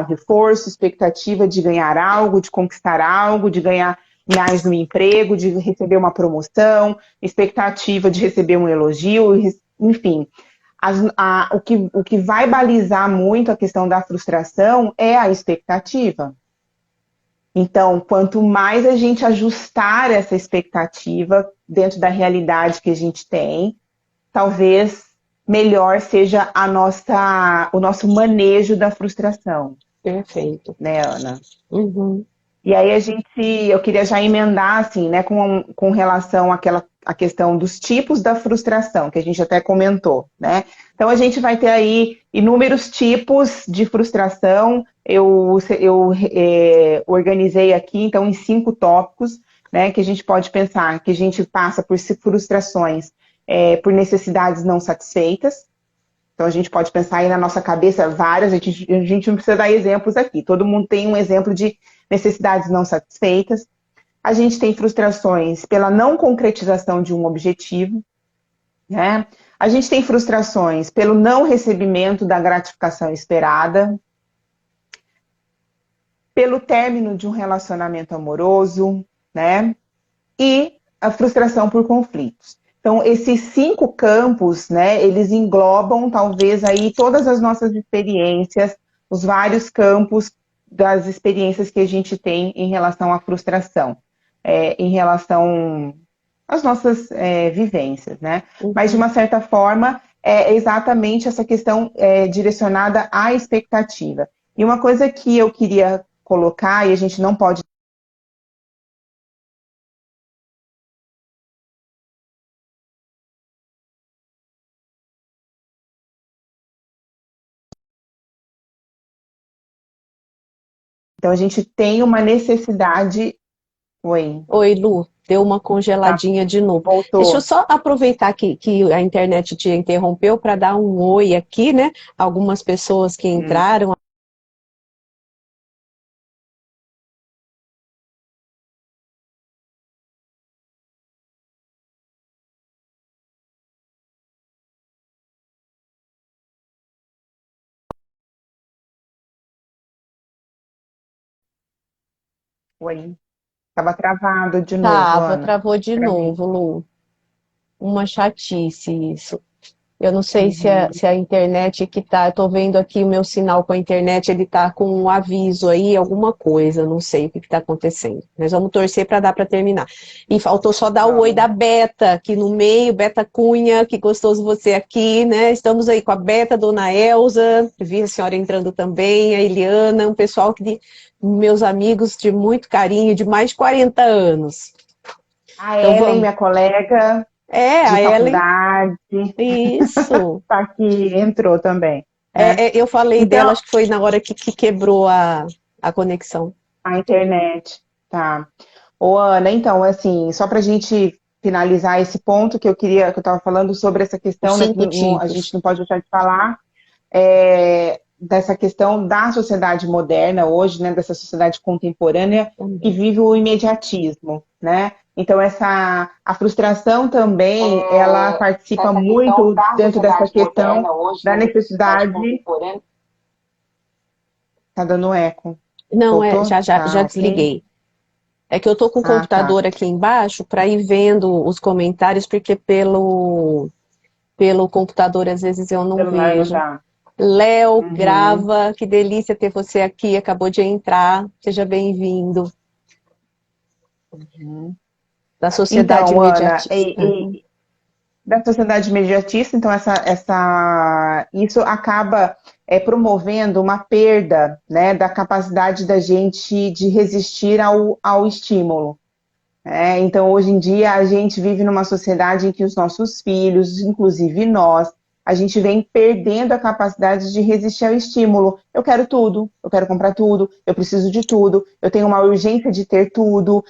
S2: um reforço, expectativa de ganhar algo, de conquistar algo, de ganhar mais um emprego, de receber uma promoção, expectativa de receber um elogio, enfim. O que vai balizar muito a questão da frustração é a expectativa. Então, quanto mais a gente ajustar essa expectativa dentro da realidade que a gente tem, talvez melhor seja o nosso manejo da frustração,
S3: Perfeito.
S2: né, Ana?
S3: Uhum.
S2: E aí eu queria já emendar, assim, né, com relação à questão dos tipos da frustração, que a gente até comentou, né? Então a gente vai ter aí inúmeros tipos de frustração. Eu organizei aqui, então, em 5 tópicos, né, que a gente pode pensar, que a gente passa por frustrações por necessidades não satisfeitas. Então a gente pode pensar aí na nossa cabeça várias, a gente não precisa dar exemplos aqui. Todo mundo tem um exemplo de necessidades não satisfeitas. A gente tem frustrações pela não concretização de um objetivo, né? A gente tem frustrações pelo não recebimento da gratificação esperada, pelo término de um relacionamento amoroso, né? E a frustração por conflitos. Então, esses 5 campos, né, eles englobam talvez aí todas as nossas experiências, os vários campos das experiências que a gente tem em relação à frustração, em relação às nossas vivências, né? Mas, de uma certa forma, é exatamente essa questão direcionada à expectativa. E uma coisa que eu queria colocar, e a gente não pode. Então, a gente tem uma necessidade. Oi,
S1: Oi, Lu, deu uma
S2: tá,
S1: congeladinha de novo. Deixa eu
S2: voltou.
S1: só aproveitar que a internet te interrompeu para dar um oi aqui, né? Algumas pessoas que
S2: Hum,
S1: entraram.
S2: oi. Estava travado de novo,
S1: Tava,
S2: Ana,
S1: travou de
S2: para mim.
S1: novo, Lu. Uma chatice isso. Eu não sei
S2: Uhum.
S1: se a internet que tá, eu tô vendo aqui o meu sinal com a internet, ele tá com um aviso aí, alguma coisa, não sei o que que tá acontecendo. Mas vamos torcer para dar para terminar. E faltou só dar o oi da
S2: Vamos.
S1: Beta, aqui no meio, Beta Cunha, que gostoso você aqui, né? Estamos aí com a Beta, Dona Elza, vi a senhora entrando também, a Eliana, um pessoal que, meus amigos de muito carinho, de mais de 40 anos.
S2: A
S1: Então
S2: Ellen,
S1: vamos.
S2: minha colega
S1: É,
S2: de
S1: a Ellen,
S2: faculdade,
S1: isso.
S2: tá aqui, entrou também, né?
S1: Eu falei dela,
S2: Então,
S1: acho que foi na hora que quebrou a conexão.
S2: a internet, tá. Ô, Ana, então, assim, só para a gente finalizar esse ponto que que eu estava falando sobre essa
S1: Os
S2: questão, né, que
S1: cinco
S2: a gente
S1: tipos.
S2: não pode deixar de falar, dessa questão da sociedade moderna hoje, né, dessa sociedade contemporânea que
S1: Também.
S2: vive o imediatismo, né? Então a frustração também, ela participa
S3: Dessa questão
S2: muito
S3: da
S2: dentro dessa
S3: sociedade
S2: questão
S3: moderna hoje,
S2: da
S3: né, dessa sociedade
S2: necessidade.
S3: contemporânea.
S2: Tá dando eco?
S1: Não,
S2: Voltou?
S1: já
S2: Tá ok?
S1: desliguei. É que eu tô com o
S2: Ah, tá.
S1: computador aqui embaixo para ir vendo os comentários, porque pelo computador às vezes eu não
S2: Celular não
S1: vejo.
S2: dá.
S1: Léo,
S2: Uhum.
S1: grava, que delícia ter você aqui, acabou de entrar, seja bem-vindo.
S2: Uhum.
S1: Da sociedade
S2: Então, Ana,
S1: imediatista.
S2: da sociedade imediatista, então isso acaba promovendo uma perda, né, da capacidade da gente de resistir ao estímulo. Então, hoje em dia, a gente vive numa sociedade em que os nossos filhos, inclusive nós, a gente vem perdendo a capacidade de resistir ao estímulo. Eu quero tudo, eu quero comprar tudo, eu preciso de tudo, eu tenho uma urgência de ter tudo.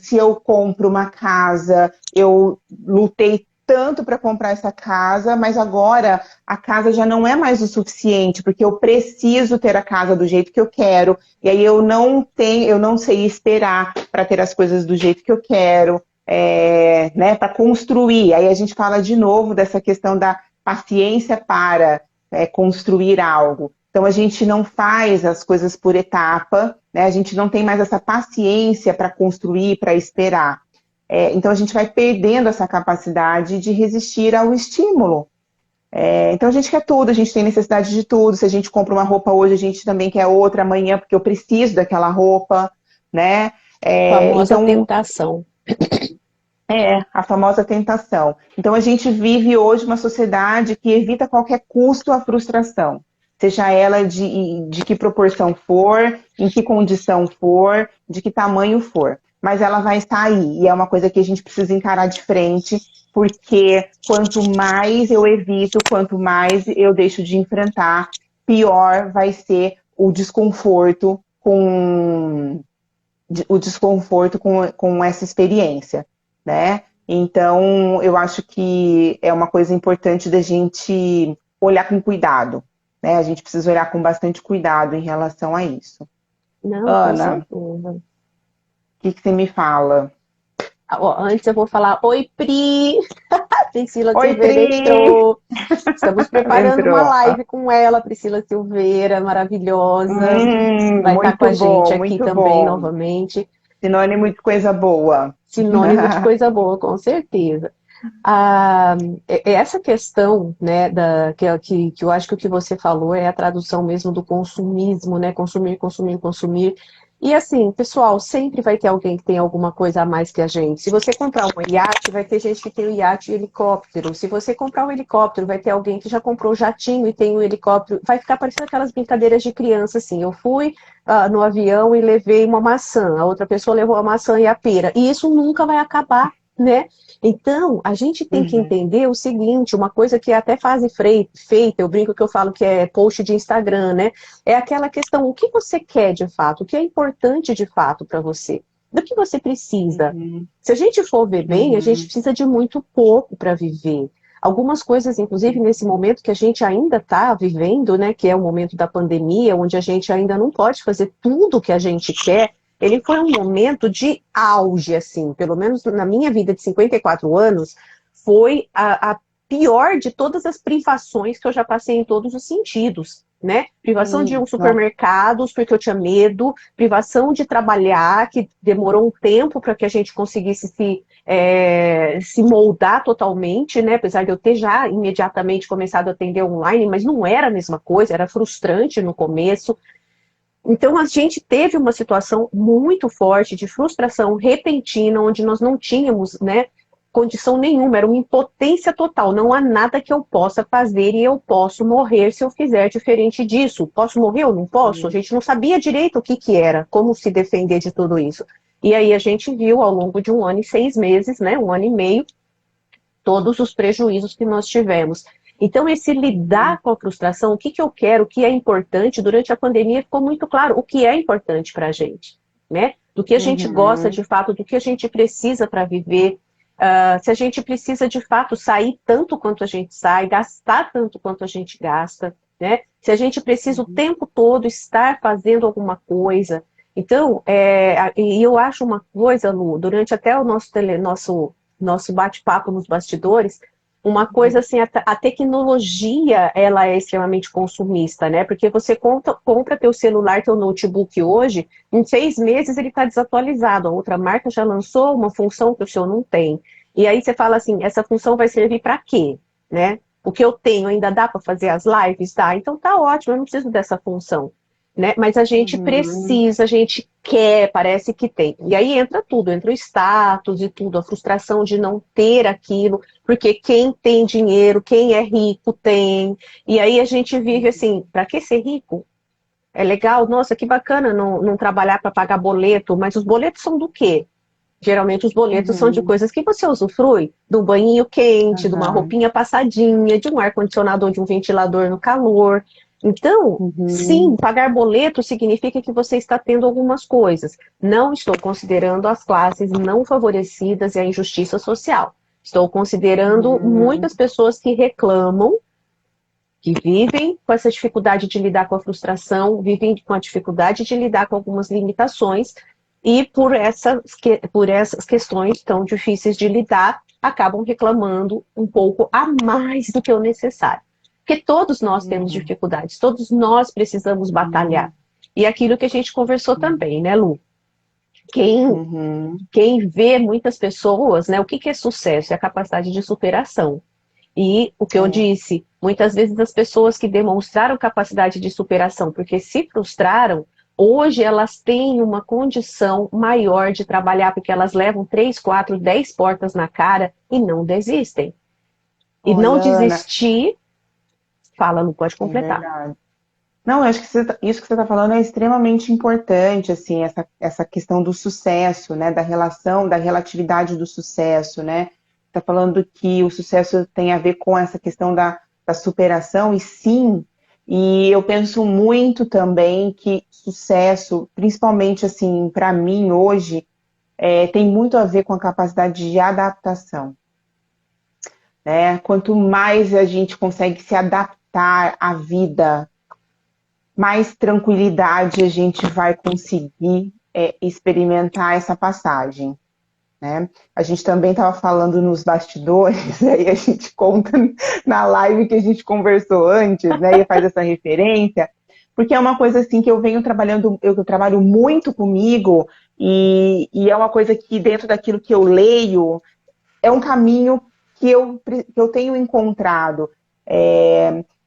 S2: Se eu compro uma casa, eu lutei tanto para comprar essa casa, mas agora a casa já não é mais o suficiente, porque eu preciso ter a casa do jeito que eu quero, e aí eu não sei esperar para ter as coisas do jeito que eu quero, né, para construir. Aí a gente fala de novo dessa questão da paciência para construir algo. Então a gente não faz as coisas por etapa, né? A gente não tem mais essa paciência para construir, para esperar. Então a gente vai perdendo essa capacidade de resistir ao estímulo. Então a gente quer tudo, a gente tem necessidade de tudo. Se a gente compra uma roupa hoje, a gente também quer outra amanhã, porque eu preciso daquela roupa, né?
S1: Famosa
S2: Então,
S1: tentação.
S2: a famosa tentação. Então a gente vive hoje uma sociedade que evita a qualquer custo a frustração, seja ela de que proporção for, em que condição for, de que tamanho for. Mas ela vai estar aí, e é uma coisa que a gente precisa encarar de frente, porque quanto mais eu evito, quanto mais eu deixo de enfrentar, pior vai ser o desconforto com essa experiência, né? Então, eu acho que é uma coisa importante da gente olhar com cuidado, né? A gente precisa olhar com bastante cuidado em relação a isso.
S1: Não, com
S2: Ana,
S1: certeza.
S2: que você me fala?
S1: Ó, antes eu vou falar, oi Pri, a Priscila
S2: Oi,
S1: Silveira
S2: Pri!
S1: entrou. Estamos preparando uma
S2: Entrou.
S1: live com ela, Priscila Silveira, maravilhosa. Vai estar com a gente aqui
S2: Muito
S1: também
S2: bom.
S1: novamente.
S2: Sinônimo de coisa boa.
S1: Sinônimo de coisa boa, com certeza. Ah, essa questão, né, que eu acho que o que você falou é a tradução mesmo do consumismo, né? Consumir, consumir, consumir.
S4: E assim, pessoal, sempre vai ter alguém que tem alguma coisa a mais que a gente. Se você comprar um iate, vai ter gente que tem o iate e helicóptero. Se você comprar um helicóptero, vai ter alguém que já comprou o jatinho e tem o helicóptero. Vai ficar parecendo aquelas brincadeiras de criança, assim. Eu fui no avião e levei uma maçã, a outra pessoa levou a maçã e a pera. E isso nunca vai acabar, né? Então, a gente tem que entender o seguinte, uma coisa que é até fase feita, eu brinco que eu falo que é post de Instagram, né? É aquela questão, o que você quer de fato, o que é importante de fato para você, do que você precisa. Se a gente for ver bem, a gente precisa de muito pouco para viver. Algumas coisas, inclusive nesse momento que a gente ainda está vivendo, né, que é o momento da pandemia, onde a gente ainda não pode fazer tudo o que a gente quer, ele foi um momento de auge, assim, pelo menos na minha vida de 54 anos, foi a pior de todas as privações que eu já passei em todos os sentidos, né? Privação de um supermercados, porque eu tinha medo, privação de trabalhar, que demorou um tempo para que a gente conseguisse se moldar totalmente, né? Apesar de eu ter já imediatamente começado a atender online, mas não era a mesma coisa, era frustrante no começo. Então, a gente teve uma situação muito forte de frustração repentina, onde nós não tínhamos, né, condição nenhuma, era uma impotência total. Não há nada que eu possa fazer e eu posso morrer se eu fizer diferente disso. Posso morrer ou não posso? A gente não sabia direito o que era, como se defender de tudo isso. E aí a gente viu ao longo de 1 ano e 6 meses, né, 1 ano e meio, todos os prejuízos que nós tivemos. Então, esse lidar com a frustração, o que eu quero, o que é importante, durante a pandemia ficou muito claro o que é importante para a gente, né? Do que a gente gosta de fato, do que a gente precisa para viver, se a gente precisa de fato sair tanto quanto a gente sai, gastar tanto quanto a gente gasta, né? Se a gente precisa o tempo todo estar fazendo alguma coisa. Então, e eu acho uma coisa, Lu, durante até o nosso bate-papo nos bastidores, uma coisa assim, a tecnologia, ela é extremamente consumista, né? Porque você compra teu celular, teu notebook hoje, em 6 meses ele está desatualizado. A outra marca já lançou uma função que o seu não tem. E aí você fala assim, essa função vai servir para quê? Né? O que eu tenho ainda dá para fazer as lives? Dá. Então tá ótimo, eu não preciso dessa função. Né? Mas a gente precisa, a gente quer, parece que tem. E aí entra tudo, entra o status e tudo, a frustração de não ter aquilo, porque quem tem dinheiro, quem é rico tem. E aí a gente vive assim, para que ser rico? É legal, nossa, que bacana não trabalhar para pagar boleto, mas os boletos são do quê? Geralmente os boletos são de coisas que você usufrui, de um banhinho quente, de uma roupinha passadinha, de um ar-condicionado ou de um ventilador no calor. Então, sim, pagar boleto significa que você está tendo algumas coisas. Não estou considerando as classes não favorecidas e a injustiça social. Estou considerando muitas pessoas que reclamam, que vivem com essa dificuldade de lidar com a frustração, vivem com a dificuldade de lidar com algumas limitações, e por essas questões tão difíceis de lidar, acabam reclamando um pouco a mais do que o necessário. Porque todos nós temos dificuldades, todos nós precisamos batalhar. E aquilo que a gente conversou também, né, Lu? Quem vê muitas pessoas, né, o que é sucesso? É a capacidade de superação. E o que eu disse, muitas vezes as pessoas que demonstraram capacidade de superação porque se frustraram, hoje elas têm uma condição maior de trabalhar, porque elas levam 3, 4, 10 portas na cara e não desistem. E
S2: Olha,
S4: não
S2: Ana,
S4: desistir, fala, não pode completar.
S2: verdade. Não, eu acho que isso que você está falando é extremamente importante, assim, essa questão do sucesso, né, da relação, da relatividade do sucesso, né? Está falando que o sucesso tem a ver com essa questão da superação, e sim, e eu penso muito também que sucesso, principalmente assim, para mim hoje, tem muito a ver com a capacidade de adaptação, né? Quanto mais a gente consegue se adaptar à vida, mais tranquilidade a gente vai conseguir experimentar essa passagem, né? A gente também estava falando nos bastidores, aí a gente conta na live que a gente conversou antes, né? E faz essa referência, porque é uma coisa assim que eu venho trabalhando, eu trabalho muito comigo, e é uma coisa que dentro daquilo que eu leio, é um caminho que eu tenho encontrado.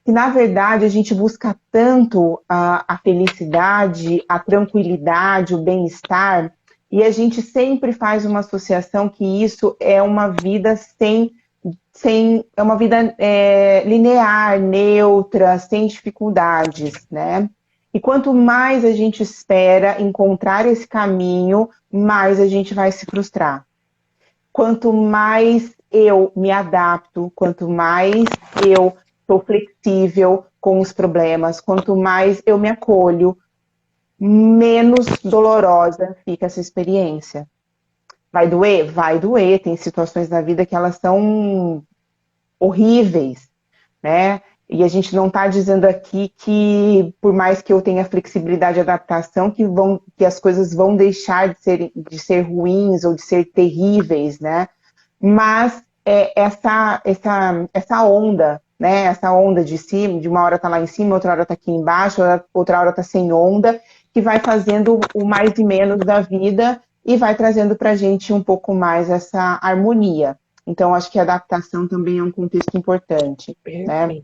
S2: que, na verdade, a gente busca tanto a felicidade, a tranquilidade, o bem-estar, e a gente sempre faz uma associação que isso é uma vida é uma vida linear, neutra, sem dificuldades, né? E quanto mais a gente espera encontrar esse caminho, mais a gente vai se frustrar. Quanto mais eu me adapto, quanto mais eu sou flexível com os problemas, quanto mais eu me acolho, menos dolorosa fica essa experiência. Vai doer? Vai doer. Tem situações na vida que elas são horríveis, né? E a gente não está dizendo aqui que, por mais que eu tenha flexibilidade e adaptação, que as coisas vão deixar de ser ruins ou de ser terríveis, né? Mas essa onda, né? Essa onda de cima, de uma hora tá lá em cima, outra hora tá aqui embaixo, outra hora tá sem onda, que vai fazendo o mais e menos da vida e vai trazendo para a gente um pouco mais essa harmonia. Então, acho que a adaptação também é um contexto importante, né?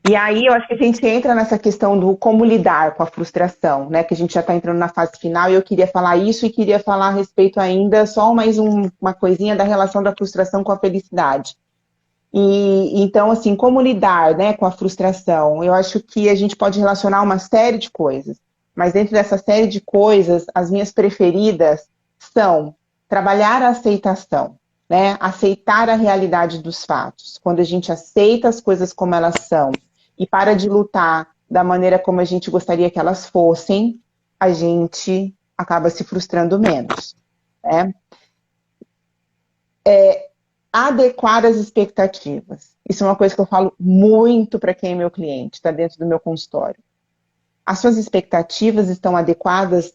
S2: E aí, eu acho que a gente entra nessa questão do como lidar com a frustração, né? Que a gente já está entrando na fase final e eu queria falar isso e queria falar a respeito ainda, só mais uma coisinha da relação da frustração com a felicidade. E então, assim, como lidar, né, com a frustração? Eu acho que a gente pode relacionar uma série de coisas, mas dentro dessa série de coisas, as minhas preferidas são trabalhar a aceitação, né? Aceitar a realidade dos fatos. Quando a gente aceita as coisas como elas são e para de lutar da maneira como a gente gostaria que elas fossem, a gente acaba se frustrando menos, né? Adequar as expectativas. Isso é uma coisa que eu falo muito para quem é meu cliente, está dentro do meu consultório. As suas expectativas estão adequadas?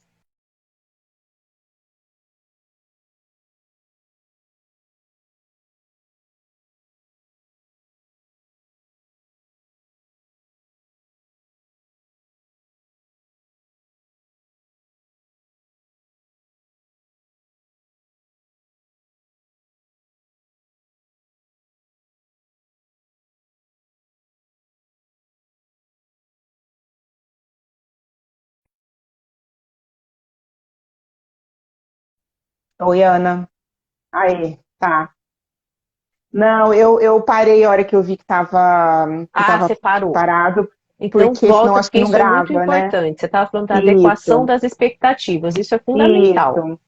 S2: Oi, Ana. Aí, tá. Não, eu parei a hora que eu vi que
S4: Você
S2: tava
S4: parou.
S2: parado,
S4: Então,
S2: porque senão
S4: volta,
S2: acho que
S4: porque
S2: não
S4: isso é muito
S2: grava, né?
S4: importante. Você estava falando da adequação
S2: Isso,
S4: das expectativas. Isso é fundamental.
S2: isso.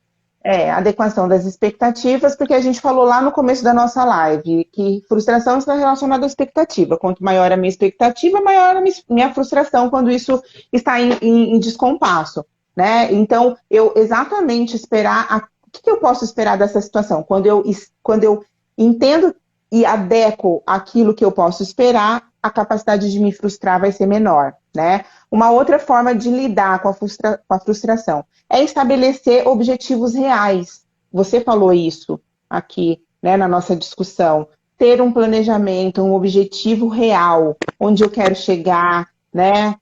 S2: Adequação das expectativas, porque a gente falou lá no começo da nossa live que frustração está relacionada à expectativa. Quanto maior a minha expectativa, maior a minha frustração quando isso está em descompasso, né? Então, eu exatamente esperar o que eu posso esperar dessa situação? Quando eu entendo e adequo aquilo que eu posso esperar, a capacidade de me frustrar vai ser menor, né? Uma outra forma de lidar com a frustração é estabelecer objetivos reais. Você falou isso aqui, né, na nossa discussão. Ter um planejamento, um objetivo real, onde eu quero chegar, né?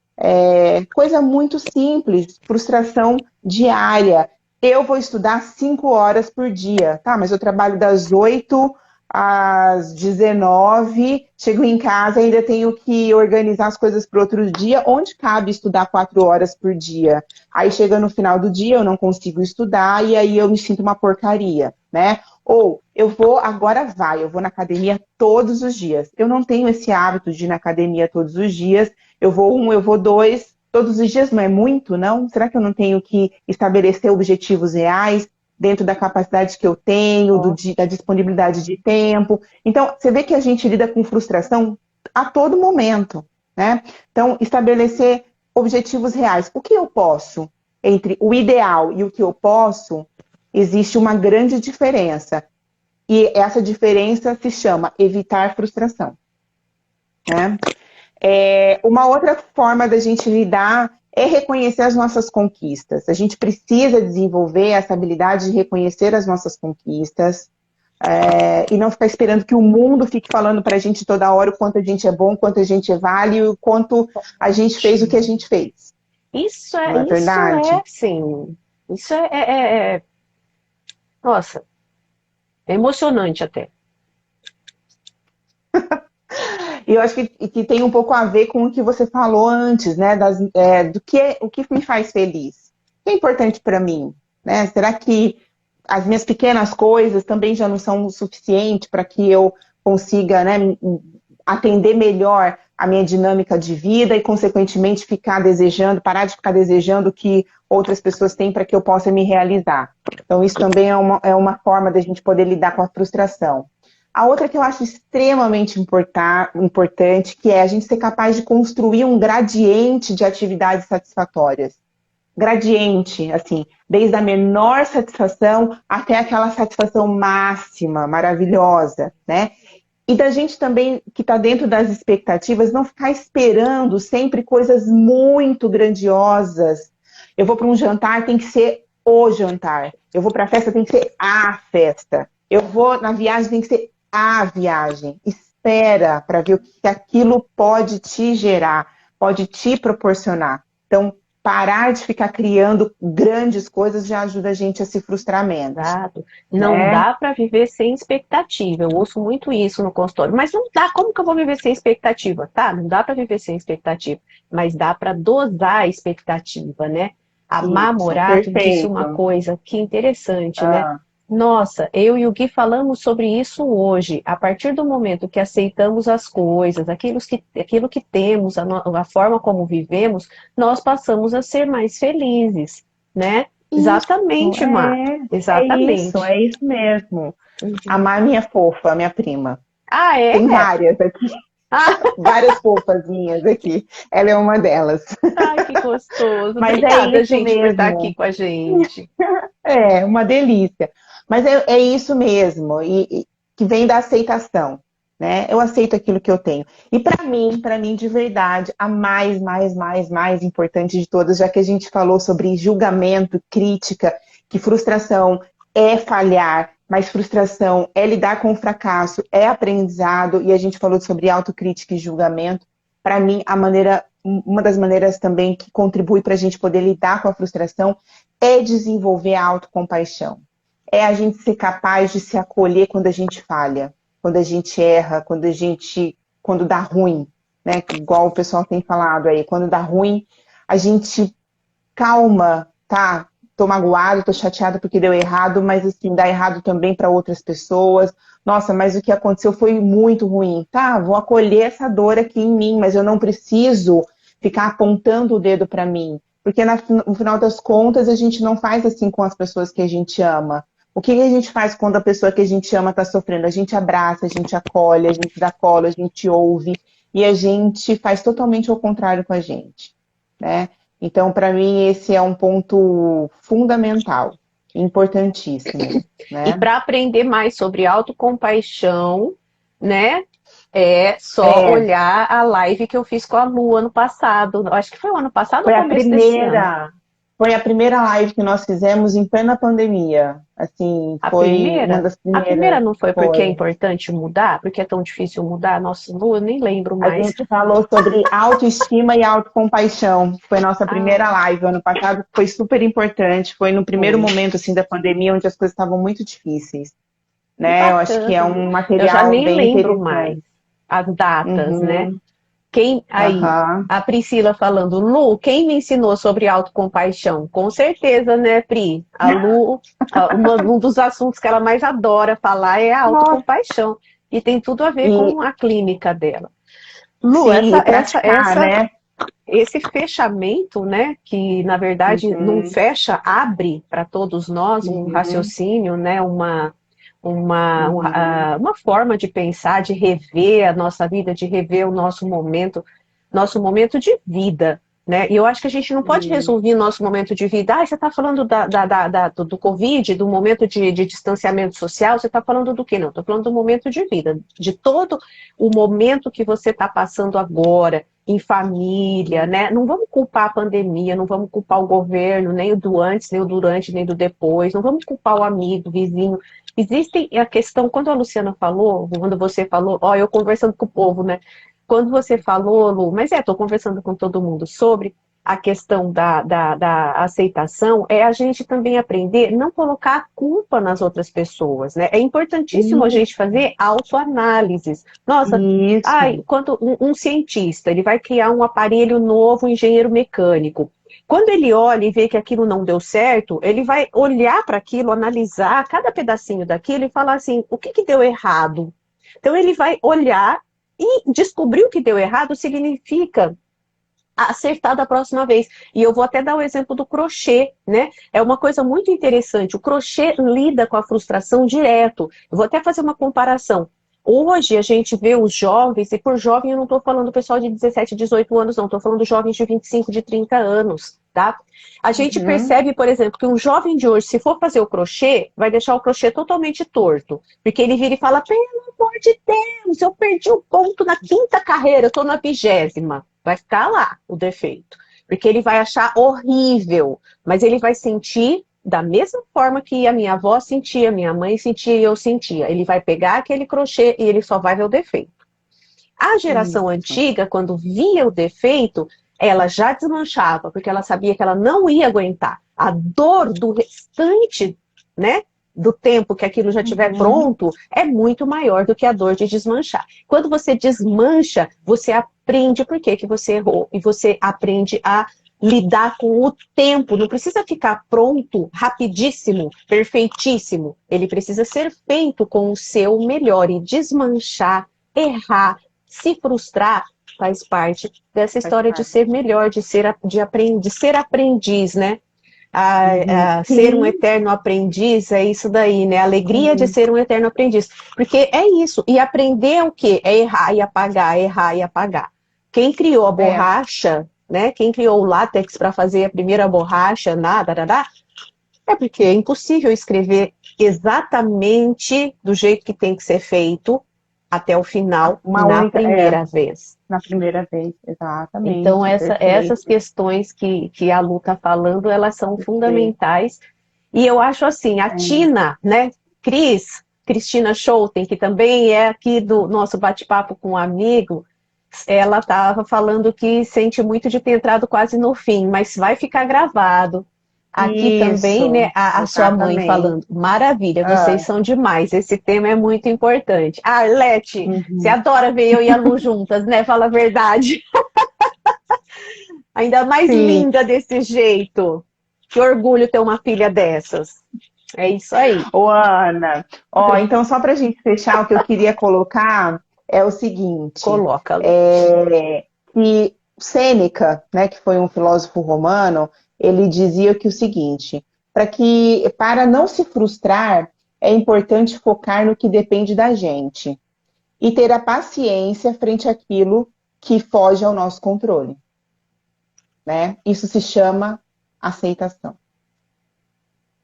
S2: Coisa muito simples, frustração diária. Eu vou estudar 5 horas por dia, tá? Mas eu trabalho das 8 às 19, chego em casa, ainda tenho que organizar as coisas para outro dia. Onde cabe estudar 4 horas por dia? Aí chega no final do dia, eu não consigo estudar e aí eu me sinto uma porcaria, né? Ou eu vou na academia todos os dias. Eu não tenho esse hábito de ir na academia todos os dias. Eu vou um, eu vou dois, todos os dias não é muito, não? Será que eu não tenho que estabelecer objetivos reais dentro da capacidade que eu tenho, da disponibilidade de tempo? Então, você vê que a gente lida com frustração a todo momento, né? Então, estabelecer objetivos reais. O que eu posso? Entre o ideal e o que eu posso, existe uma grande diferença. E essa diferença se chama evitar frustração, né? Uma outra forma da gente lidar é reconhecer as nossas conquistas. A gente precisa desenvolver essa habilidade de reconhecer as nossas conquistas, e não ficar esperando que o mundo fique falando para a gente toda hora o quanto a gente é bom, o quanto a gente é válido, o quanto a gente fez o que a gente fez. Não é verdade?
S4: Sim. Isso nossa, é emocionante até.
S2: E eu acho que tem um pouco a ver com o que você falou antes, né? O que me faz feliz. O que é importante para mim, né? Será que as minhas pequenas coisas também já não são o suficiente para que eu consiga, né, atender melhor a minha dinâmica de vida e, consequentemente, parar de ficar desejando o que outras pessoas têm para que eu possa me realizar. Então, isso também é uma forma da gente poder lidar com a frustração. A outra que eu acho extremamente importante, que é a gente ser capaz de construir um gradiente de atividades satisfatórias. Gradiente, assim, desde a menor satisfação até aquela satisfação máxima, maravilhosa, né? E da gente também, que está dentro das expectativas, não ficar esperando sempre coisas muito grandiosas. Eu vou para um jantar, tem que ser o jantar. Eu vou para a festa, tem que ser a festa. Eu vou na viagem, tem que ser a viagem. Espera para ver o que aquilo pode te gerar, pode te proporcionar. Então, parar de ficar criando grandes coisas já ajuda a gente a se frustrar menos.
S4: Exato. Não dá para viver sem expectativa. Eu ouço muito isso no consultório. Mas não dá. Como que eu vou viver sem expectativa? Tá, não dá para viver sem expectativa. Mas dá para dosar a expectativa, né? A Má Morato disse uma coisa que interessante, né? Nossa, eu e o Gui falamos sobre isso hoje. A partir do momento que aceitamos as coisas, aquilo que temos, a forma como vivemos, nós passamos a ser mais felizes, né? Exatamente, Má. Exatamente.
S2: É isso mesmo. A Má é minha fofa, minha prima.
S4: Ah, é?
S2: Tem várias aqui. Várias fofazinhas aqui. Ela é uma delas.
S4: Ai, que gostoso.
S2: Mas
S4: obrigada,
S2: é isso
S4: gente,
S2: mesmo.
S4: por estar aqui com a gente.
S2: É, uma delícia. Mas é isso mesmo, e que vem da aceitação, né? Eu aceito aquilo que eu tenho. E para mim, de verdade, a mais importante de todas, já que a gente falou sobre julgamento, crítica, que frustração é falhar, mas frustração é lidar com o fracasso, é aprendizado, e a gente falou sobre autocrítica e julgamento. Para mim, uma das maneiras também que contribui para a gente poder lidar com a frustração é desenvolver a autocompaixão. É a gente ser capaz de se acolher quando a gente falha, quando a gente erra, quando dá ruim, né? Igual o pessoal tem falado aí, quando dá ruim, a gente calma, tá? Tô magoado, tô chateada porque deu errado, mas assim, dá errado também para outras pessoas. Nossa, mas o que aconteceu foi muito ruim. Tá, vou acolher essa dor aqui em mim, mas eu não preciso ficar apontando o dedo para mim. Porque no final das contas, a gente não faz assim com as pessoas que a gente ama. O que a gente faz quando a pessoa que a gente ama está sofrendo? A gente abraça, a gente acolhe, a gente dá colo, a gente ouve, e a gente faz totalmente ao contrário com a gente, né? Então, para mim, esse é um ponto fundamental, importantíssimo, né?
S4: E para aprender mais sobre autocompaixão, né? É só olhar a live que eu fiz com a Lu ano passado. Acho que foi o ano passado ou começo desse ano?
S2: Foi a primeira live que nós fizemos em plena pandemia. Assim, uma das primeiras.
S4: A primeira não foi porque é importante mudar? Porque é tão difícil mudar? Nossa, Lu, eu nem lembro mais.
S2: A gente falou sobre autoestima e autocompaixão. Foi a nossa primeira live ano passado. Foi super importante. Foi no primeiro momento assim, da pandemia, onde as coisas estavam muito difíceis. Né? Eu acho que é um material
S4: eu já nem
S2: bem
S4: lembro mais as datas, né? A Priscila falando, Lu, quem me ensinou sobre autocompaixão? Com certeza, né, Pri? A Lu, um dos assuntos que ela mais adora falar é a autocompaixão. E tem tudo a ver com a clínica dela. Lu,
S2: né?
S4: Esse fechamento, né, que na verdade não fecha, abre para todos nós um raciocínio, né, uma forma de pensar, de rever a nossa vida, de rever o nosso momento de vida, né? E eu acho que a gente não pode resolver o nosso momento de vida. Você está falando do Covid, do momento de distanciamento social, você está falando do quê? Não, estou falando do momento de vida, de todo o momento que você está passando agora, em família, né? Não vamos culpar a pandemia, não vamos culpar o governo, nem o do antes, nem o durante, nem do depois, não vamos culpar o amigo, o vizinho. Existem a questão, quando a Luciana falou, quando você falou, eu conversando com o povo, né? Quando você falou, Lu, mas estou conversando com todo mundo sobre, a questão da aceitação é a gente também aprender não colocar a culpa nas outras pessoas, né? É importantíssimo a gente fazer autoanálises. Nossa,
S2: Isso.
S4: quando um cientista, ele vai criar um aparelho novo, um engenheiro mecânico. Quando ele olha e vê que aquilo não deu certo, ele vai olhar para aquilo, analisar cada pedacinho daquilo e falar assim, o que deu errado? Então ele vai olhar e descobrir o que deu errado significa acertar da próxima vez. E eu vou até dar o exemplo do crochê, né? É uma coisa muito interessante. O crochê lida com a frustração direto. Eu vou até fazer uma comparação. Hoje a gente vê os jovens, e por jovem eu não estou falando do pessoal de 17, 18 anos, não. Estou falando jovens de 25, de 30 anos, tá? A gente percebe, por exemplo, que um jovem de hoje, se for fazer o crochê, vai deixar o crochê totalmente torto. Porque ele vira e fala, pelo amor de Deus, eu perdi o ponto na 5ª carreira, eu estou na 20ª. Vai ficar lá o defeito. Porque ele vai achar horrível, mas ele vai sentir da mesma forma que a minha avó sentia, minha mãe sentia e eu sentia. Ele vai pegar aquele crochê e ele só vai ver o defeito. A geração antiga, quando via o defeito, ela já desmanchava, porque ela sabia que ela não ia aguentar. A dor do restante, né, do tempo que aquilo já estiver pronto, é muito maior do que a dor de desmanchar. Quando você desmancha, você aprende por que você errou, e você aprende a lidar com o tempo. Não precisa ficar pronto, rapidíssimo, perfeitíssimo. Ele precisa ser feito com o seu melhor, e desmanchar, errar, se frustrar, faz parte dessa história de ser melhor, de ser aprendiz, né? Ser um eterno aprendiz é isso daí, né? A alegria de ser um eterno aprendiz. Porque é isso. E aprender é o quê? É errar e apagar, errar e apagar. Quem criou a borracha, né? Quem criou o látex para fazer a primeira borracha, é porque é impossível escrever exatamente do jeito que tem que ser feito até o final, na primeira vez.
S2: Na primeira vez, exatamente.
S4: Então, essas questões que a Lu está falando, elas são fundamentais. E eu acho assim, a Tina, né, Cristina Schouten, que também é aqui do nosso bate-papo com um amigo, ela estava falando que sente muito de ter entrado quase no fim, mas vai ficar gravado. Aqui também, né, a sua mãe falando, maravilha, vocês são demais, esse tema é muito importante. Arlete, você adora ver eu e a Lu juntas, né, fala a verdade. Ainda mais linda desse jeito. Que orgulho ter uma filha dessas. É isso aí.
S2: Ô, Ana, então só pra gente fechar, o que eu queria colocar é o seguinte.
S4: Coloca, Lu.
S2: Que Sêneca, né, que foi um filósofo romano, ele dizia que o seguinte, para não se frustrar, é importante focar no que depende da gente e ter a paciência frente àquilo que foge ao nosso controle. Né? Isso se chama aceitação.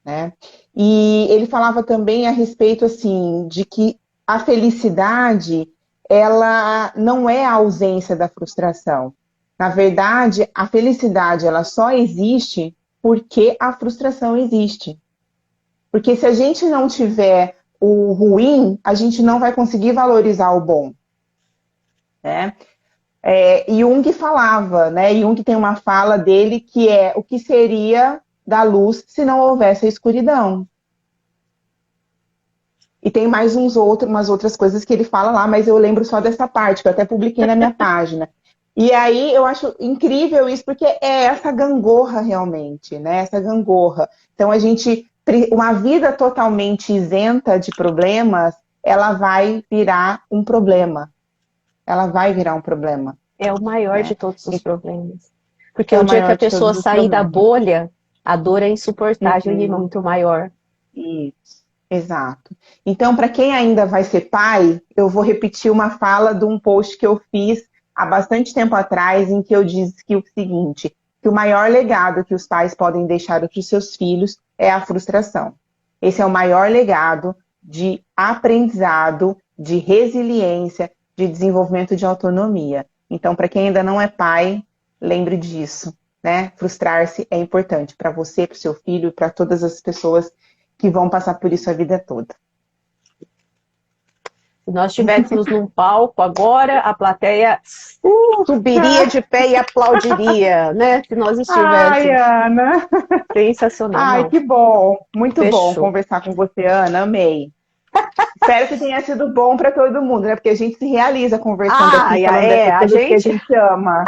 S2: Né? E ele falava também a respeito assim, de que a felicidade ela não é a ausência da frustração. Na verdade, a felicidade ela só existe porque a frustração existe. Porque se a gente não tiver o ruim, a gente não vai conseguir valorizar o bom. Né? Jung falava, né? Jung tem uma fala dele que é o que seria da luz se não houvesse a escuridão. E tem mais umas outras coisas que ele fala lá, mas eu lembro só dessa parte, que eu até publiquei na minha página. E aí eu acho incrível isso, porque é essa gangorra realmente, né? Essa gangorra. Então uma vida totalmente isenta de problemas, ela vai virar um problema. Ela vai virar um problema.
S4: É o maior de todos os problemas. Porque o dia que a pessoa sair da bolha, a dor é insuportável e muito maior.
S2: Isso, exato. Então, para quem ainda vai ser pai, eu vou repetir uma fala de um post que eu fiz há bastante tempo atrás, em que eu disse que o seguinte, que o maior legado que os pais podem deixar para os seus filhos é a frustração. Esse é o maior legado de aprendizado, de resiliência, de desenvolvimento de autonomia. Então, para quem ainda não é pai, lembre disso, né? Frustrar-se é importante para você, para o seu filho, para todas as pessoas que vão passar por isso a vida toda.
S4: Se nós estivéssemos num palco agora, a plateia subiria de pé e aplaudiria, né? Se nós
S2: Ai,
S4: estivéssemos.
S2: Ana.
S4: Sensacional,
S2: Ai,
S4: não.
S2: que bom. Muito bom
S4: Fechou.
S2: conversar com você, Ana. Amei. Espero que tenha sido bom para todo mundo, né? Porque a gente se realiza conversando aqui, falando dessas
S4: a
S2: coisas que a
S4: gente,
S2: gente ama.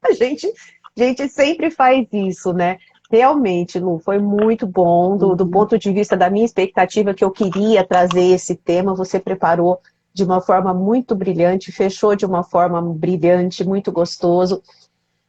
S4: a gente, a gente sempre faz isso, né? Realmente, Lu, foi muito bom. Do ponto de vista da minha expectativa, que eu queria trazer esse tema, você preparou de uma forma muito brilhante, fechou de uma forma brilhante, muito gostoso.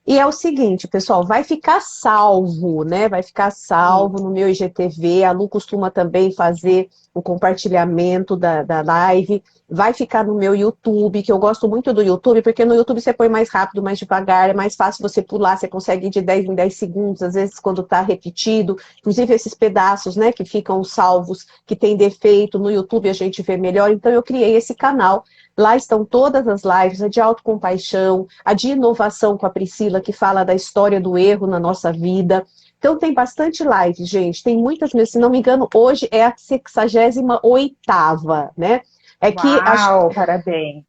S4: E é o seguinte, pessoal, vai ficar salvo, né? Vai ficar salvo no meu IGTV. A Lu costuma também fazer o compartilhamento da live. Vai ficar no meu YouTube, que eu gosto muito do YouTube, porque no YouTube você põe mais rápido, mais devagar, é mais fácil você pular, você consegue ir de 10 em 10 segundos, às vezes quando está repetido. Inclusive esses pedaços, né, que ficam salvos, que tem defeito, no YouTube a gente vê melhor. Então eu criei esse canal. Lá estão todas as lives, a de autocompaixão, a de inovação com a Priscila, que fala da história do erro na nossa vida. Então tem bastante live, gente. Tem muitas mesmo. Se não me engano, hoje é a 68ª, né? É que
S2: Uau, parabéns.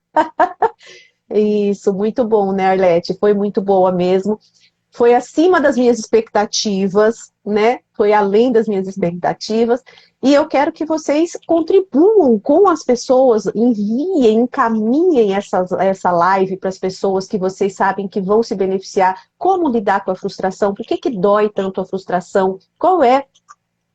S4: Isso, muito bom, né, Arlete? Foi muito boa mesmo. Foi acima das minhas expectativas, né? Foi além das minhas expectativas. E eu quero que vocês contribuam com as pessoas, enviem, encaminhem essa live para as pessoas que vocês sabem que vão se beneficiar. Como lidar com a frustração? Por que dói tanto a frustração? Qual é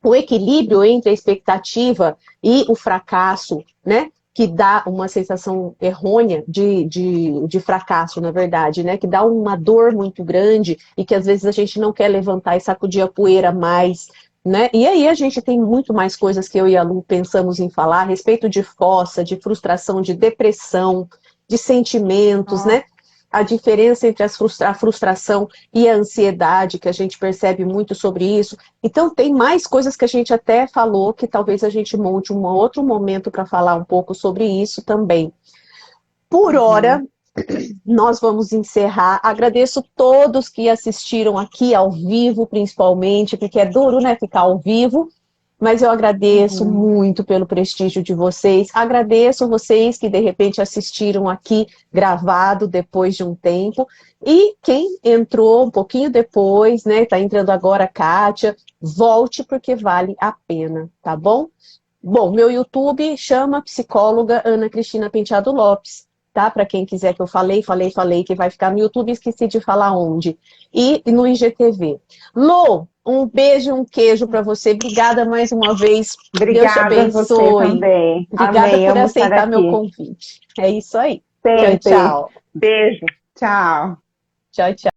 S4: o equilíbrio entre a expectativa e o fracasso, né? Que dá uma sensação errônea de fracasso, na verdade, né? Que dá uma dor muito grande e que às vezes a gente não quer levantar e sacudir a poeira mais, né? E aí a gente tem muito mais coisas que eu e a Lu pensamos em falar a respeito de fossa, de frustração, de depressão, de sentimentos, né? A diferença entre a frustração e a ansiedade, que a gente percebe muito sobre isso. Então, tem mais coisas que a gente até falou, que talvez a gente monte um outro momento para falar um pouco sobre isso também. Por hora, nós vamos encerrar. Agradeço todos que assistiram aqui ao vivo, principalmente, porque é duro, né, ficar ao vivo. Mas eu agradeço muito pelo prestígio de vocês. Agradeço vocês que, de repente, assistiram aqui gravado depois de um tempo. E quem entrou um pouquinho depois, né? Tá entrando agora, Kátia, volte porque vale a pena, tá bom? Bom, meu YouTube chama psicóloga Ana Cristina Penteado Lopes, tá? Para quem quiser que eu falei, que vai ficar no YouTube, esqueci de falar onde. E no IGTV. Lô, um beijo, um queijo para você. Obrigada mais uma vez. Deus te
S2: Obrigada a você
S4: abençoe.
S2: também.
S4: Obrigada
S2: Amei,
S4: por
S2: amo estar
S4: aceitar meu
S2: aqui.
S4: convite. É isso aí.
S2: Sempre.
S4: Tchau, tchau.
S2: Beijo. Tchau.
S4: Tchau, tchau.